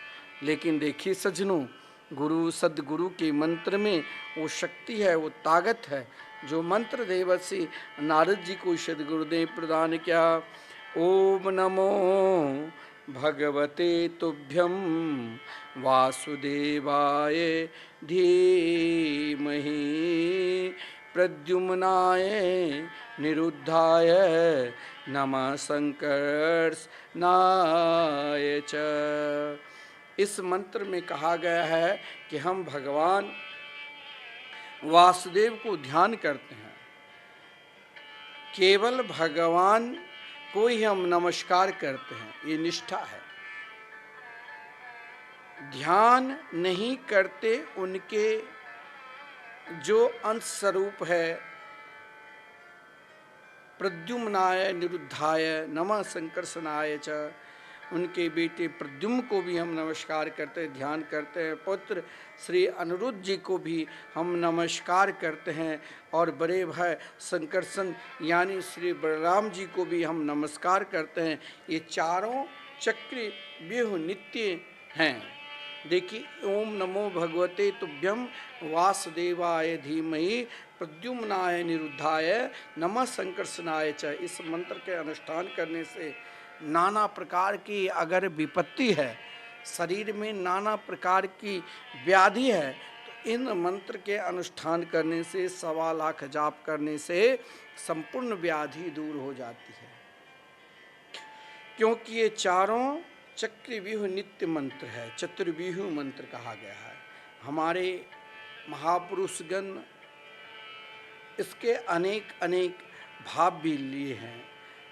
लेकिन देखिए सज्जनों, गुरु सदगुरु के मंत्र में वो शक्ति है, वो ताकत है जो मंत्र देवर्षि नारद जी को सदगुरुदेव प्रदान किया। ओम नमो भगवते तुभ्यं वासुदेवाय धीमहि प्रद्युम्नाय निरुद्धाय नमः संकर्षणाय च। इस मंत्र में कहा गया है कि हम भगवान वासुदेव को ध्यान करते हैं, केवल भगवान को ही हम नमस्कार करते हैं, ये निष्ठा है। ध्यान नहीं करते उनके जो अंश स्वरूप है, प्रद्युम्नाय निरुद्धाय नमः संकर्षणाय च, उनके बेटे प्रद्युम्न को भी हम नमस्कार करते हैं, ध्यान करते हैं। पुत्र श्री अनिरुद्ध जी को भी हम नमस्कार करते हैं और बड़े भाई संकर्षण यानी श्री बलराम जी को भी हम नमस्कार करते हैं। ये चारों चक्र व्यूह नित्य हैं। देखिए, ओम नमो भगवते तुभ्यम वासुदेवाय धीमहि प्रद्युम्नाय निरुद्धाय नमः संकर्षणाय च। इस मंत्र के अनुष्ठान करने से नाना प्रकार की अगर विपत्ति है, शरीर में नाना प्रकार की व्याधि है, तो इन मंत्र के अनुष्ठान करने से 1.25 लाख जाप करने से संपूर्ण व्याधि दूर हो जाती है। क्योंकि ये चारों चक्रव्यूह नित्य मंत्र है, चतुर्व्यूह मंत्र कहा गया है। हमारे महापुरुषगण इसके अनेक अनेक भाव भी लिए हैं।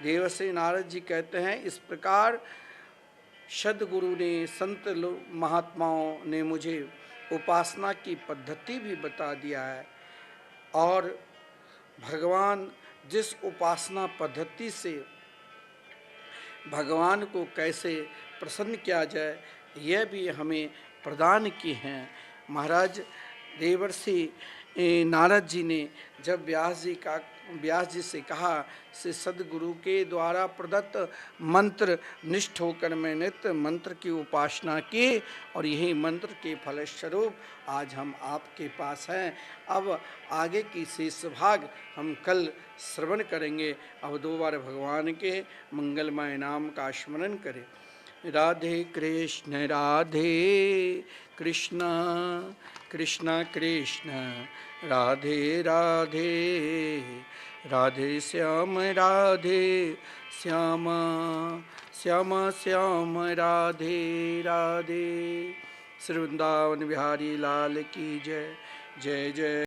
देवर्षि नारद जी कहते हैं, इस प्रकार सद्गुरु ने, संत महात्माओं ने मुझे उपासना की पद्धति भी बता दिया है और भगवान जिस उपासना पद्धति से भगवान को कैसे प्रसन्न किया जाए, यह भी हमें प्रदान की हैं। महाराज देवर्षि नारद जी ने जब व्यास जी से कहा, से सद्गुरु के द्वारा प्रदत्त मंत्र निष्ठ होकर मैं नित्य मंत्र की उपासना की और यही मंत्र के फलस्वरूप आज हम आपके पास हैं। अब आगे की शेष भाग हम कल श्रवण करेंगे। अब 2 बार भगवान के मंगलमय नाम का स्मरण करें। राधे कृष्ण कृष्ण कृष्ण कृष्ण राधे राधे, राधे श्याम श्याम श्याम श्याम राधे राधे। श्री वृंदावन बिहारी लाल की जय। जय जय।